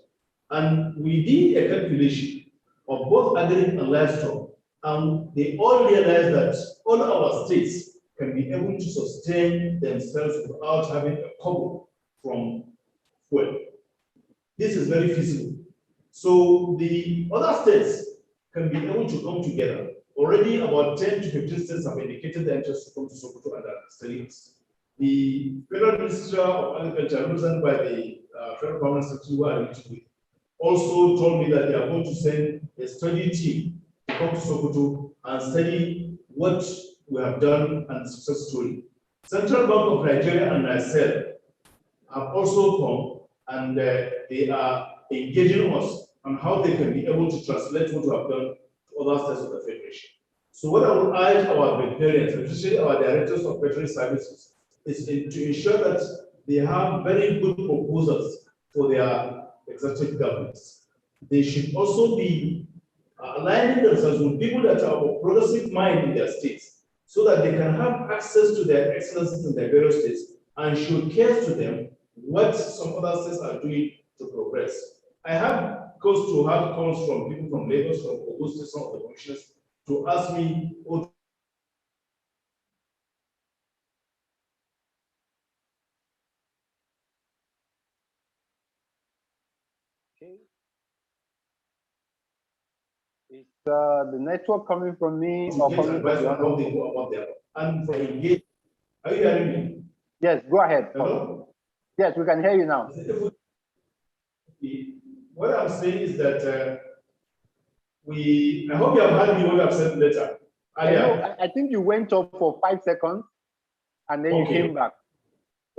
And we did a calculation of both agri and livestock, and they all realized that all our states can be able to sustain themselves without having a cover from fuel. This is very feasible. So the other states can be able to come together. Already about 10 to 15 states have indicated their interest to come to Sokoto and study us. The Federal Minister of Agriculture, represented by the Federal Permanent Secretary who are with, also told me that they are going to send a study team to come to Sokoto and study what we have done and the success story. Central Bank of Nigeria and myself have also come, and they are engaging us on how they can be able to translate what we have done to other states of the Federation. So what I would urge our veterinarians, especially our directors of veterinary services, is to ensure that they have very good proposals for their executive governments. They should also be aligning themselves with people that are of progressive mind in their states, so that they can have access to their excellences in their various states and showcase to them what some other states are doing to progress. I have close to have calls from people from Lagos, from Augusta, some of the commissioners, to ask me, oh, Okay. Is the network coming from me to or get coming advice from on how they go about their and for engage. Are you hearing me? Yes, go ahead. Hello? Yes, we can hear you now. What I'm saying is that I hope you have heard me what I've said later. I think you went off for 5 seconds and then you came back.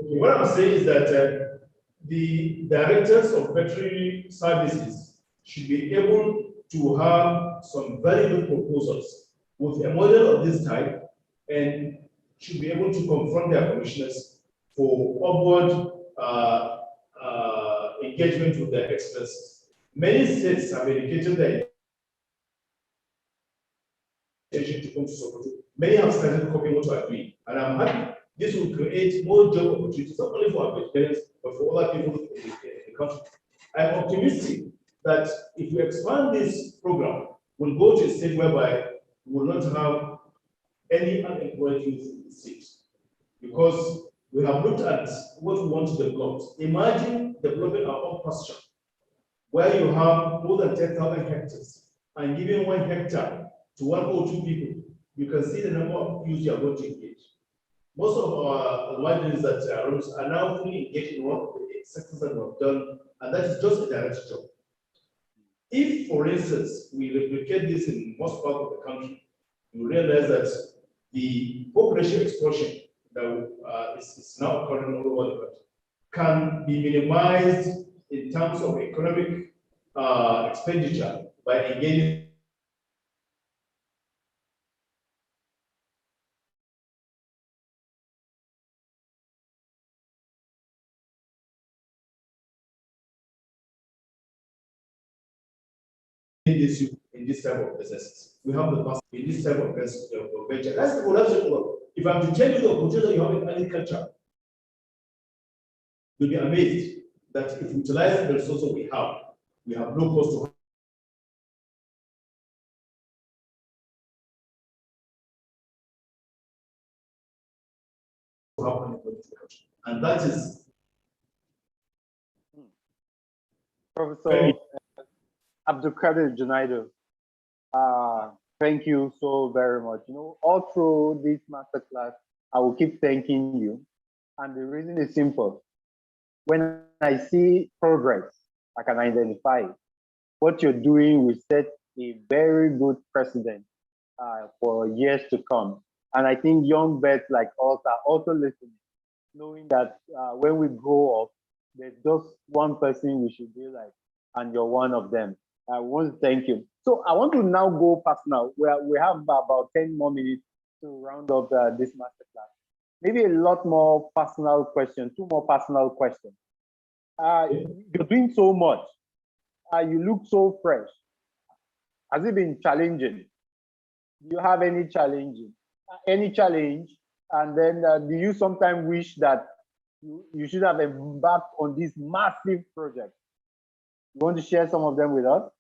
Okay, what I'm saying is that the directors of veterinary services should be able to have some very good proposals with a model of this type, and should be able to confront their commissioners for upward engagement with their experts. Many states have indicated their intention to come to Sokoto. Many have started copying what we are doing, and I'm happy. This will create more job opportunities, not only for our vegetarians, but for other people in the country. I'm optimistic that if we expand this program, we'll go to a state whereby we will not have any unemployed youth in the state. Because we have looked at what we want to develop. Imagine developing our own pasture, where you have more than 10,000 hectares, and giving 1 hectare to 1 or 2 people, you can see the number of youth you are going to engage. Most of our wineries that are now fully engaged in one of the sectors that we have done, and that is just a direct job. If, for instance, we replicate this in most parts of the country, you realize that the population explosion that is now occurring all over the country can be minimized in terms of economic expenditure by engaging in this type of businesses. We have the past in this type of venture. That's the production. If I'm to tell you the opportunity you have in agriculture, you'll be amazed that if we utilize the resources we have no cost to happen. the country. And that is Professor Abdulkadir Junaidu, thank you so very much. You know, all through this masterclass, I will keep thanking you. And the reason is simple. When I see progress, I can identify it. What you're doing will set a very good precedent for years to come. And I think young vets like us are also listening, knowing that when we grow up, there's just one person we should be like, and you're one of them. I want to thank you. So I want to now go personal. We have about 10 more minutes to round up this masterclass. Maybe a lot more personal questions, 2 more personal questions. You're doing so much. You look so fresh. Has it been challenging? Do you have any challenging? Any challenge? And then do you sometimes wish that you should have embarked on this massive project? You want to share some of them with us?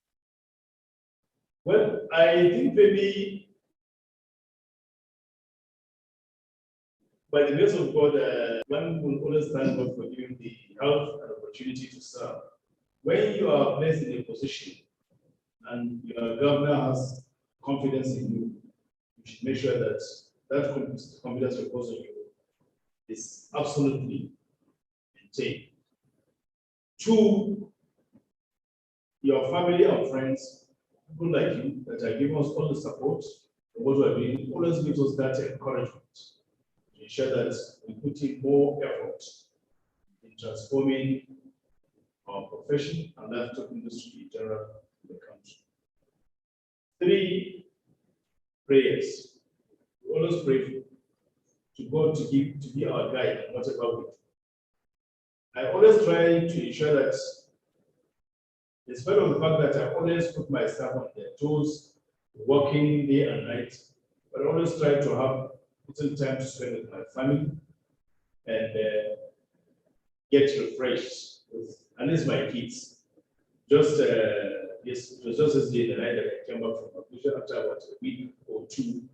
Well, I think maybe by the grace of God, one will always thank God for giving the health and opportunity to serve. When you are placed in a position and your governor has confidence in you, you should make sure that that confidence reposed on you is absolutely maintained. 2, your family and friends, people like you that are giving us all the support for what we are doing, always gives us that encouragement to ensure that we put in more effort in transforming our profession and livestock industry in general in the country. 3, prayers. We always pray to God to be our guide in whatever we do. I always try to ensure that, in spite of the fact that I always put my staff on their toes, working day and night, but I always try to have little time to spend with my family and get refreshed with at least my kids. Just yes, it was just this day the night that I came back from Abuja after about a week or 2.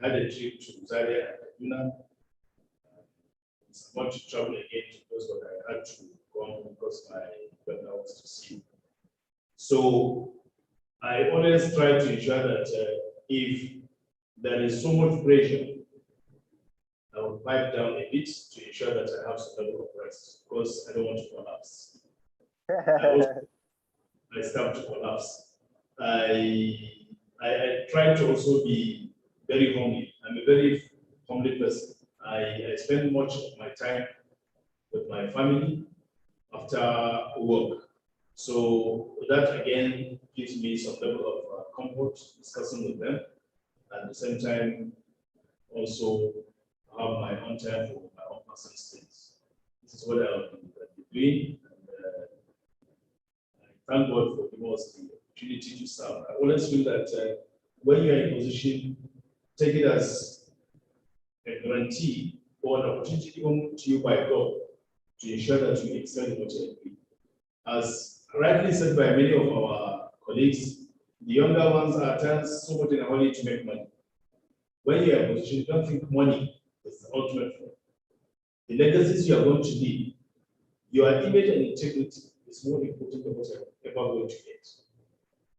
I had a trip to Zaria and Kaduna. I want to travel again because I had to go on because my brother wants to see me. So I always try to ensure that if there is so much pressure, I will pipe down a bit to ensure that I have some level of rest because I don't want to collapse. I start to collapse. I try to also be very homely. I'm a very homely person. I spend much of my time with my family after work. So that again gives me some level of comfort discussing with them. At the same time, also have my own time for my own personal things. This is what I'll be doing. And, I thank God for giving us the opportunity to serve. I always feel that when you're in a position, take it as a guarantee or an opportunity given to you by God to ensure that you excel in what you're doing. As rightly said by many of our colleagues, the younger ones are turned so much in a hurry to make money. When you're in a position, you don't think money is the ultimate form. The legacies you are going to leave, your image and integrity is more important than what you're ever going to get.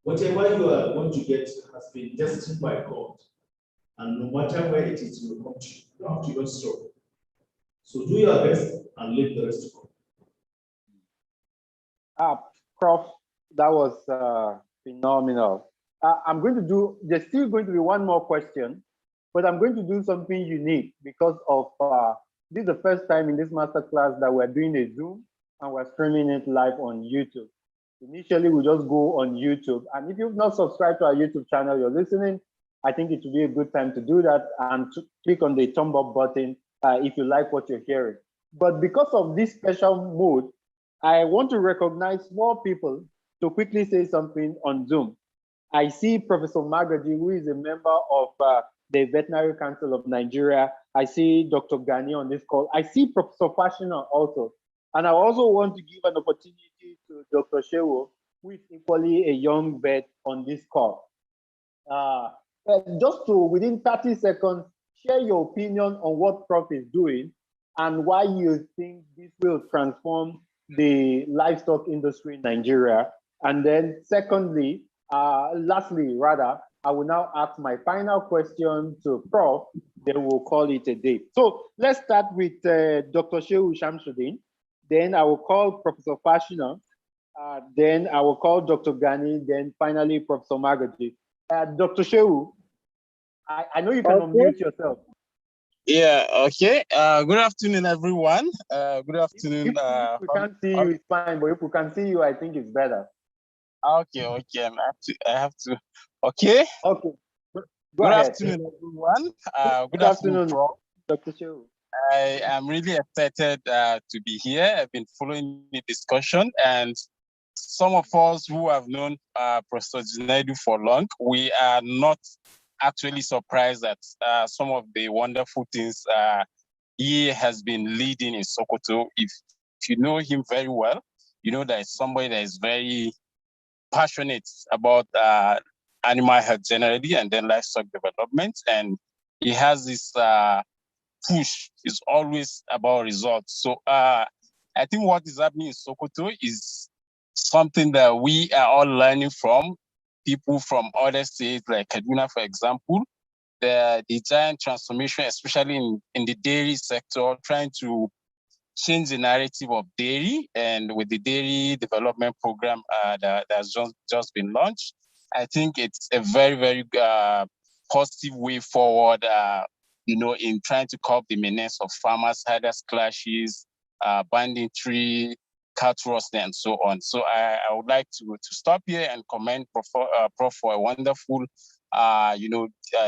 Whatever you are going to get has been destined by God, and no matter where it is, you will come to you. You don't have to even struggle. So do your best and leave the rest to God. Prof, that was phenomenal. I'm going to do, there's still going to be one more question, but I'm going to do something unique because of this is the first time in this masterclass that we're doing a Zoom and we're streaming it live on YouTube. Initially, we just go on YouTube. And if you've not subscribed to our YouTube channel, you're listening, I think it would be a good time to do that and to click on the thumb up button if you like what you're hearing. But because of this special mode, I want to recognize more people to quickly say something on Zoom. I see Professor Magaji, who is a member of the Veterinary Council of Nigeria. I see Dr. Gani on this call. I see Professor Fashina also. And I also want to give an opportunity to Dr. Shewo, who is equally a young vet on this call. Just to, within 30 seconds, share your opinion on what Prof is doing and why you think this will transform the livestock industry in Nigeria. And then secondly, lastly, rather, I will now ask my final question to Prof. Then we'll call it a day. So let's start with Dr. Shehu Shamsuddin. Then I will call Professor Fashina. Then I will call Dr. Gani. Then finally, Professor Magaji. Dr. Shehu, I know you can unmute yourself. Yeah, okay. Good afternoon, everyone. Good afternoon. If we can't see you, it's fine. But if we can see you, I think it's better. Okay. I have to. Okay. Okay. Good afternoon, everyone. Good afternoon, Prof. Dr. Shehu. I am really excited to be here. I've been following the discussion, and some of us who have known Professor Junaidu for long, we are not actually surprised at some of the wonderful things he has been leading in Sokoto. If you know him very well, you know that it's somebody that is very passionate about animal health generally and then livestock development. And he has this push, is always about results. So I think what is happening in Sokoto is something that we are all learning from people from other states like Kaduna, for example. The giant transformation, especially in the dairy sector, trying to change the narrative of dairy, and with the dairy development program that has just been launched, I think it's a very, very positive way forward, in trying to curb the menace of farmers, herders clashes, banditry, cattle rustling, and so on. So I would like to stop here and commend Prof for a wonderful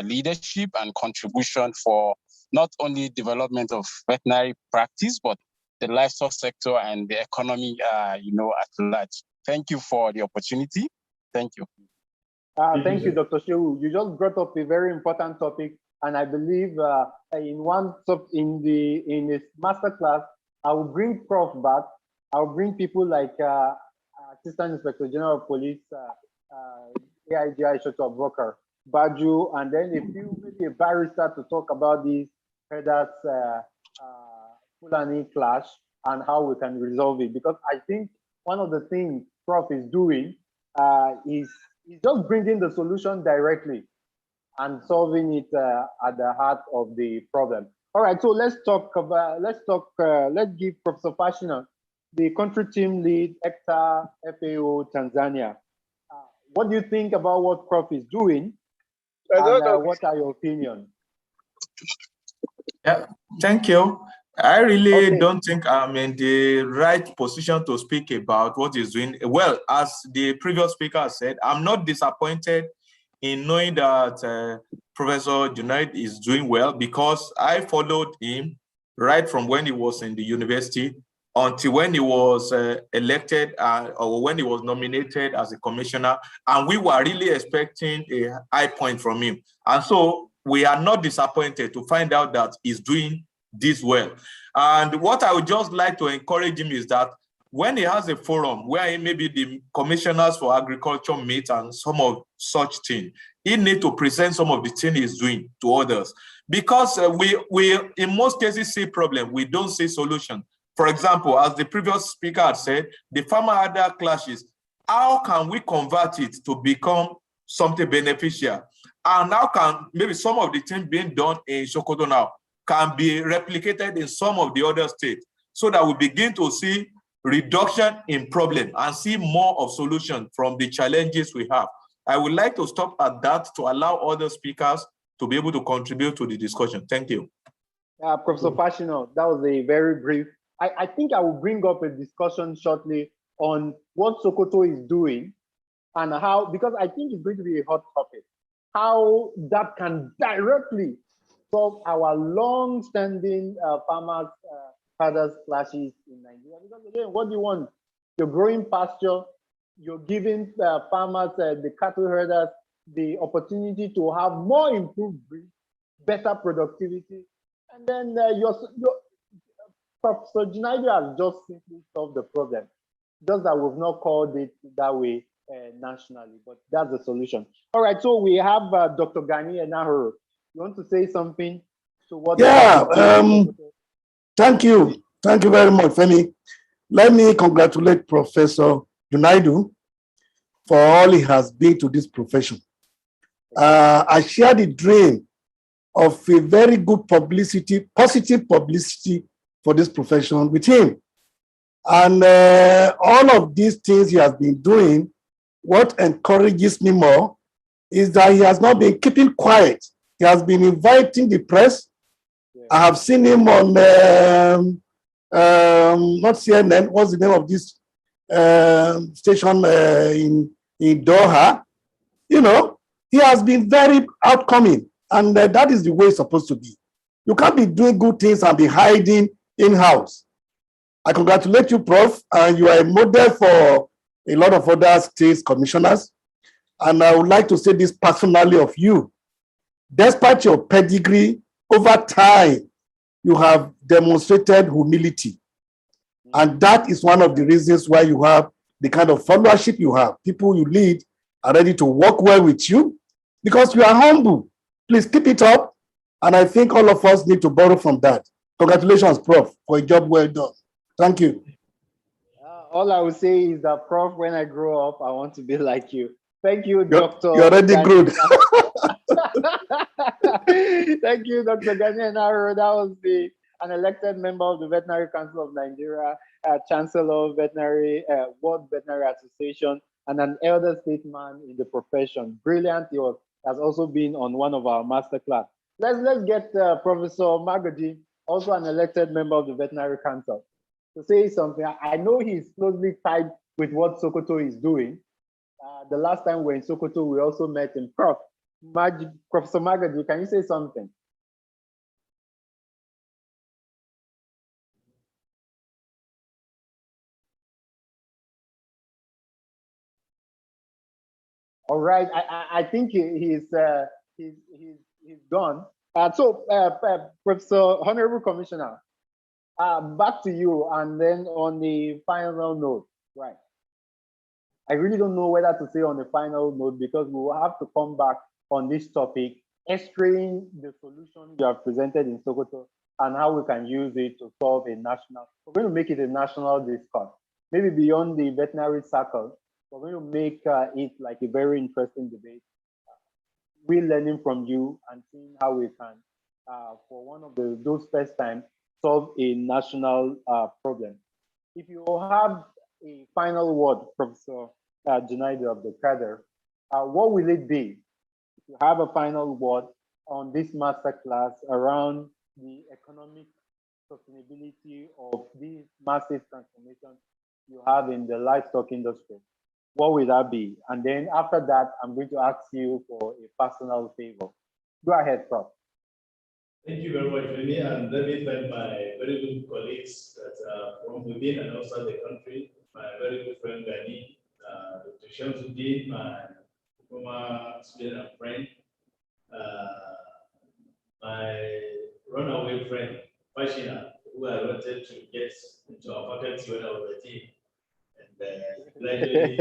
leadership and contribution for not only development of veterinary practice, but the livestock sector and the economy, at large. Thank you for the opportunity. Thank you. Thank you, Dr. Shehu. You just brought up a very important topic, and I believe in this masterclass, I will bring Prof back. I'll bring people like Assistant Inspector General of Police, AIGI Shoto Broker, Baju, and then maybe a barrister to talk about these herders Fulani clash and how we can resolve it. Because I think one of the things Prof is doing is just bringing the solution directly and solving it at the heart of the problem. All right, so let's give Professor Fashina, the country team lead, ECTA, FAO, Tanzania. What do you think about what Prof is doing? And what are your opinions? Yeah, thank you. I really don't think I'm in the right position to speak about what he's doing. Well, as the previous speaker said, I'm not disappointed in knowing that Professor Junaid is doing well, because I followed him right from when he was in the university until when he was elected or when he was nominated as a commissioner, and we were really expecting a high point from him. And so we are not disappointed to find out that he's doing this well. And what I would just like to encourage him is that when he has a forum where maybe the commissioners for agriculture meet and some of such things, he needs to present some of the things he's doing to others. Because we in most cases see problem, we don't see solution. For example, as the previous speaker had said, the farmer-herder clashes, how can we convert it to become something beneficial? And how can maybe some of the things being done in Sokoto now can be replicated in some of the other states, so that we begin to see reduction in problem and see more of solution from the challenges we have. I would like to stop at that to allow other speakers to be able to contribute to the discussion. Thank you. Professor Fashino, that was a very brief. I think I will bring up a discussion shortly on what Sokoto is doing and how, because I think it's going to be a hot topic, how that can directly solve our long-standing farmers, herders clashes in Nigeria. Because again, what do you want? You're growing pasture, you're giving farmers, the cattle herders, the opportunity to have more improved breeds, better productivity, and then Professor Junaidu has just simply solved the problem. Just that we've not called it that way nationally, but that's the solution. All right, so we have Dr. Gani Enahoro. You want to say something to what? Yeah, Thank you. Thank you very much, Femi. Let me congratulate Professor Junaidu for all he has been to this profession. I share the dream of a very good publicity, positive publicity for this profession with him. And all of these things he has been doing, what encourages me more is that he has not been keeping quiet. He has been inviting the press. I have seen him on, not CNN, what's the name of this station in Doha? You know, he has been very outcoming, and that is the way it's supposed to be. You can't be doing good things and be hiding in-house. I congratulate you, Prof, and you are a model for a lot of other state commissioners. And I would like to say this personally of you. Despite your pedigree, over time, you have demonstrated humility. And that is one of the reasons why you have the kind of followership you have. People you lead are ready to work well with you because you are humble. Please keep it up. And I think all of us need to borrow from that. Congratulations, Prof, for a job well done. Thank you. All I would say is that, Prof, when I grow up, I want to be like you. Thank you, Dr. You're already good. Thank you, Dr. Ganian Arrow. That was an elected member of the Veterinary Council of Nigeria, Chancellor of Veterinary, World Veterinary Association, and an elder statesman in the profession. Brilliant. He has also been on one of our masterclass. Let's get Professor Magaji, also an elected member of the Veterinary Council, to say something. I know he's closely tied with what Sokoto is doing. The last time we were in Sokoto, we also met him. Professor Magaji, can you say something? All right, I think he's gone. Professor Honorable Commissioner, back to you, and then on the final note, right? I really don't know whether to say on the final note because we will have to come back on this topic, extracting the solution you have presented in Sokoto and how we can use it to solve a national. We're going to make it a national discourse, maybe beyond the veterinary circle. We're going to make it like a very interesting debate. We're learning from you and seeing how we can, for one of those first time, solve a national problem. If you have a final word, Professor Junaidu of the Kader, what will it be? If you have a final word on this masterclass around the economic sustainability of these massive transformations you have in the livestock industry, what will that be? And then after that, I'm going to ask you for a personal favor. Go ahead, Prof. Thank you very much, Femi, and let me thank my very good colleagues that are from within and outside the country. My very good friend Gani, Dr. Shamsuddin, my former student and friend, my runaway friend, Fashina, who I wanted to get into our faculty when I was 13. And gradually,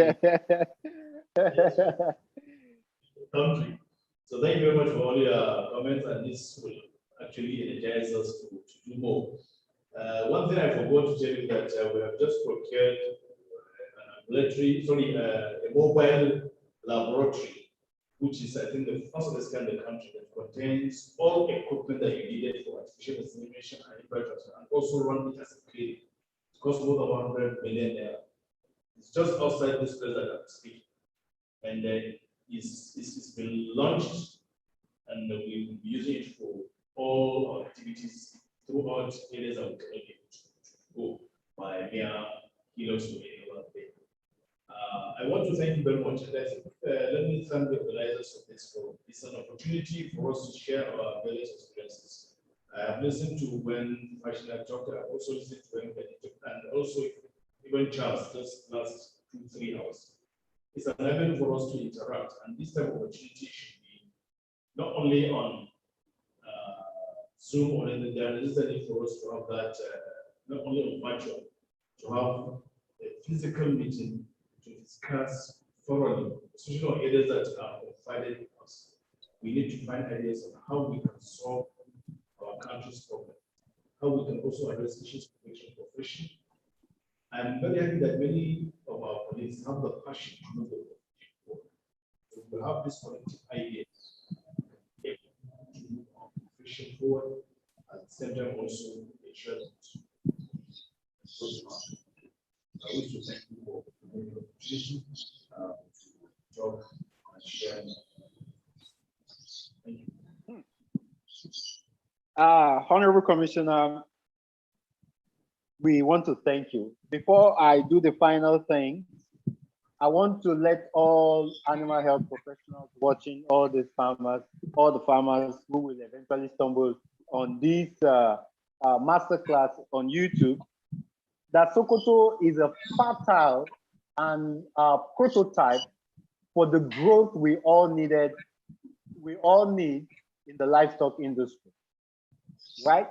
country. So thank you very much for all your comments, and this will actually energize us to do more. One thing I forgot to tell you that we have just procured a mobile laboratory, which is, I think, the first of its kind in the country that contains all equipment that you needed for artificial insemination and infrastructure, and also run it as a clinic. It costs more than 100 million naira. It's just outside this place that I'm speaking, and it's been launched, and we'll be using it for all our activities throughout areas that we cannot be able to go by mere kilos to any other day. I want to thank you very much, and I think let me thank the organizers of this forum. It's an opportunity for us to share our various experiences. I have listened to when Fashina talked. I have also listened to when Benedict, and also even Charles just last 2-3 hours. It's an avenue for us to interact, and this type of opportunity should be not only on Zoom or anything. There is a need for us to have that not only on virtual, to have a physical meeting to discuss thoroughly, especially on areas that are confided in us. We need to find ideas on how we can solve our country's problem. how we can also address issues of protection profession. I'm very happy that many of our colleagues have the passion to move forward. So we have this collective idea to move our profession forward, at the same time also ensure that I wish to thank you for the opportunity to talk and share. Thank you. Honorable Commissioner, we want to thank you. Before I do the final thing, I want to let all animal health professionals watching, all the farmers who will eventually stumble on this masterclass on YouTube, that Sokoto is a fertile and prototype for the growth we all need in the livestock industry, right?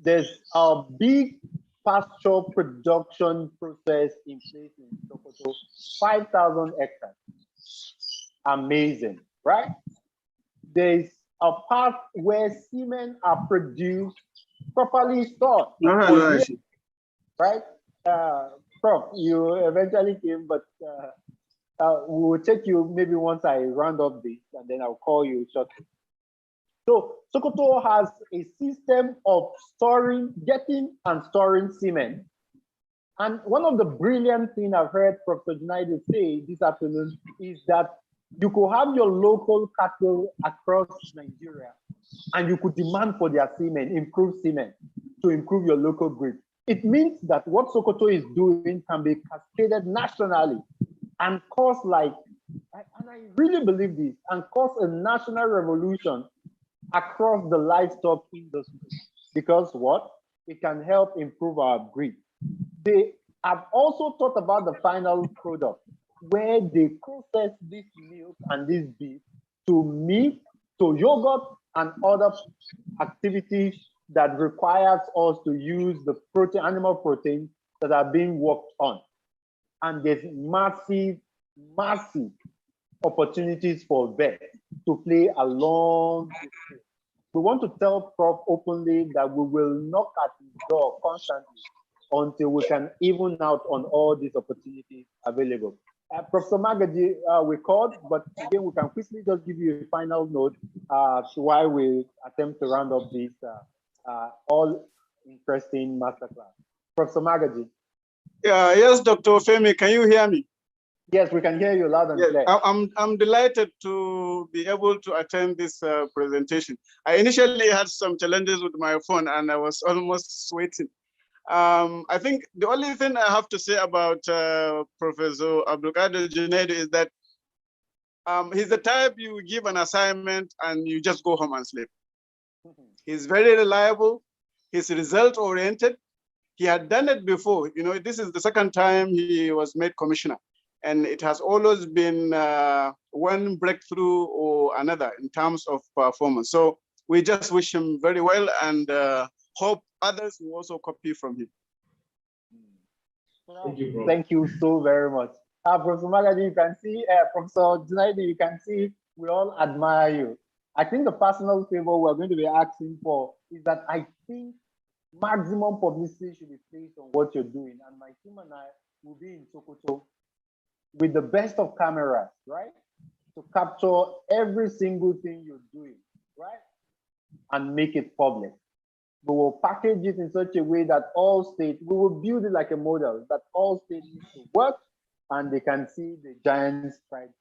There's a big pasture production process in place in Sokoto, 5,000 hectares. Amazing, right? There's a part where semen are produced, properly stored. Right? Prof, you eventually came, but we will take you maybe once I round up this, and then I'll call you shortly. So Sokoto has a system of getting and storing semen. And one of the brilliant things I've heard Professor Junaidu say this afternoon is that you could have your local cattle across Nigeria, and you could demand for their semen, improved semen, to improve your local breed. It means that what Sokoto is doing can be cascaded nationally and cause and I really believe this, and cause a national revolution across the livestock industry. Because what? It can help improve our breed. They have also thought about the final product, where they process this milk and this beef to meat, to yogurt, and other activities that requires us to use the animal protein that are being worked on. And there's massive opportunities for vets to play along. We want to tell Prof openly that we will knock at his door constantly until we can even out on all these opportunities available. Professor Magaji, we called, but again, we can quickly just give you a final note while we attempt to round up this all interesting masterclass. Professor Magaji. Yes, Dr. Femi, can you hear me? Yes, we can hear you loud and clear. I'm delighted to be able to attend this presentation. I initially had some challenges with my phone and I was almost waiting. I think the only thing I have to say about Professor Abdulkader Junaidu is that he's the type you give an assignment and you just go home and sleep. He's very reliable. He's result-oriented. He had done it before. You know, this is the second time he was made commissioner. And it has always been one breakthrough or another in terms of performance. So we just wish him very well and hope others will also copy from him. Thank you, bro. Thank you so very much. Professor Magaji, you can see, Professor Junaidu, you can see, we all admire you. I think the personal favor we're going to be asking for is that I think maximum publicity should be placed on what you're doing. And my team and I will be in Sokoto with the best of cameras, right? To capture every single thing you're doing, right? And make it public. We will package it in such a way that all states, we will build it like a model that all states need to work and they can see the giant strides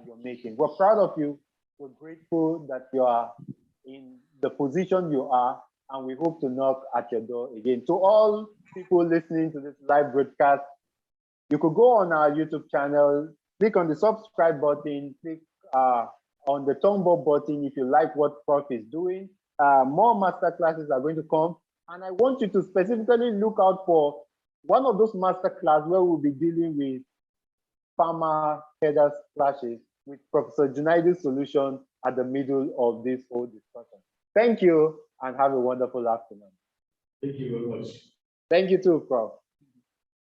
you're making. We're proud of you. We're grateful that you are in the position you are, and we hope to knock at your door again. To all people listening to this live broadcast, you could go on our YouTube channel, click on the subscribe button, click on the thumb up button if you like what Prof is doing. More masterclasses are going to come. And I want you to specifically look out for one of those masterclasses where we'll be dealing with farmer headers clashes with Professor Junaidu's solution at the middle of this whole discussion. Thank you and have a wonderful afternoon. Thank you very much. Thank you too, Prof.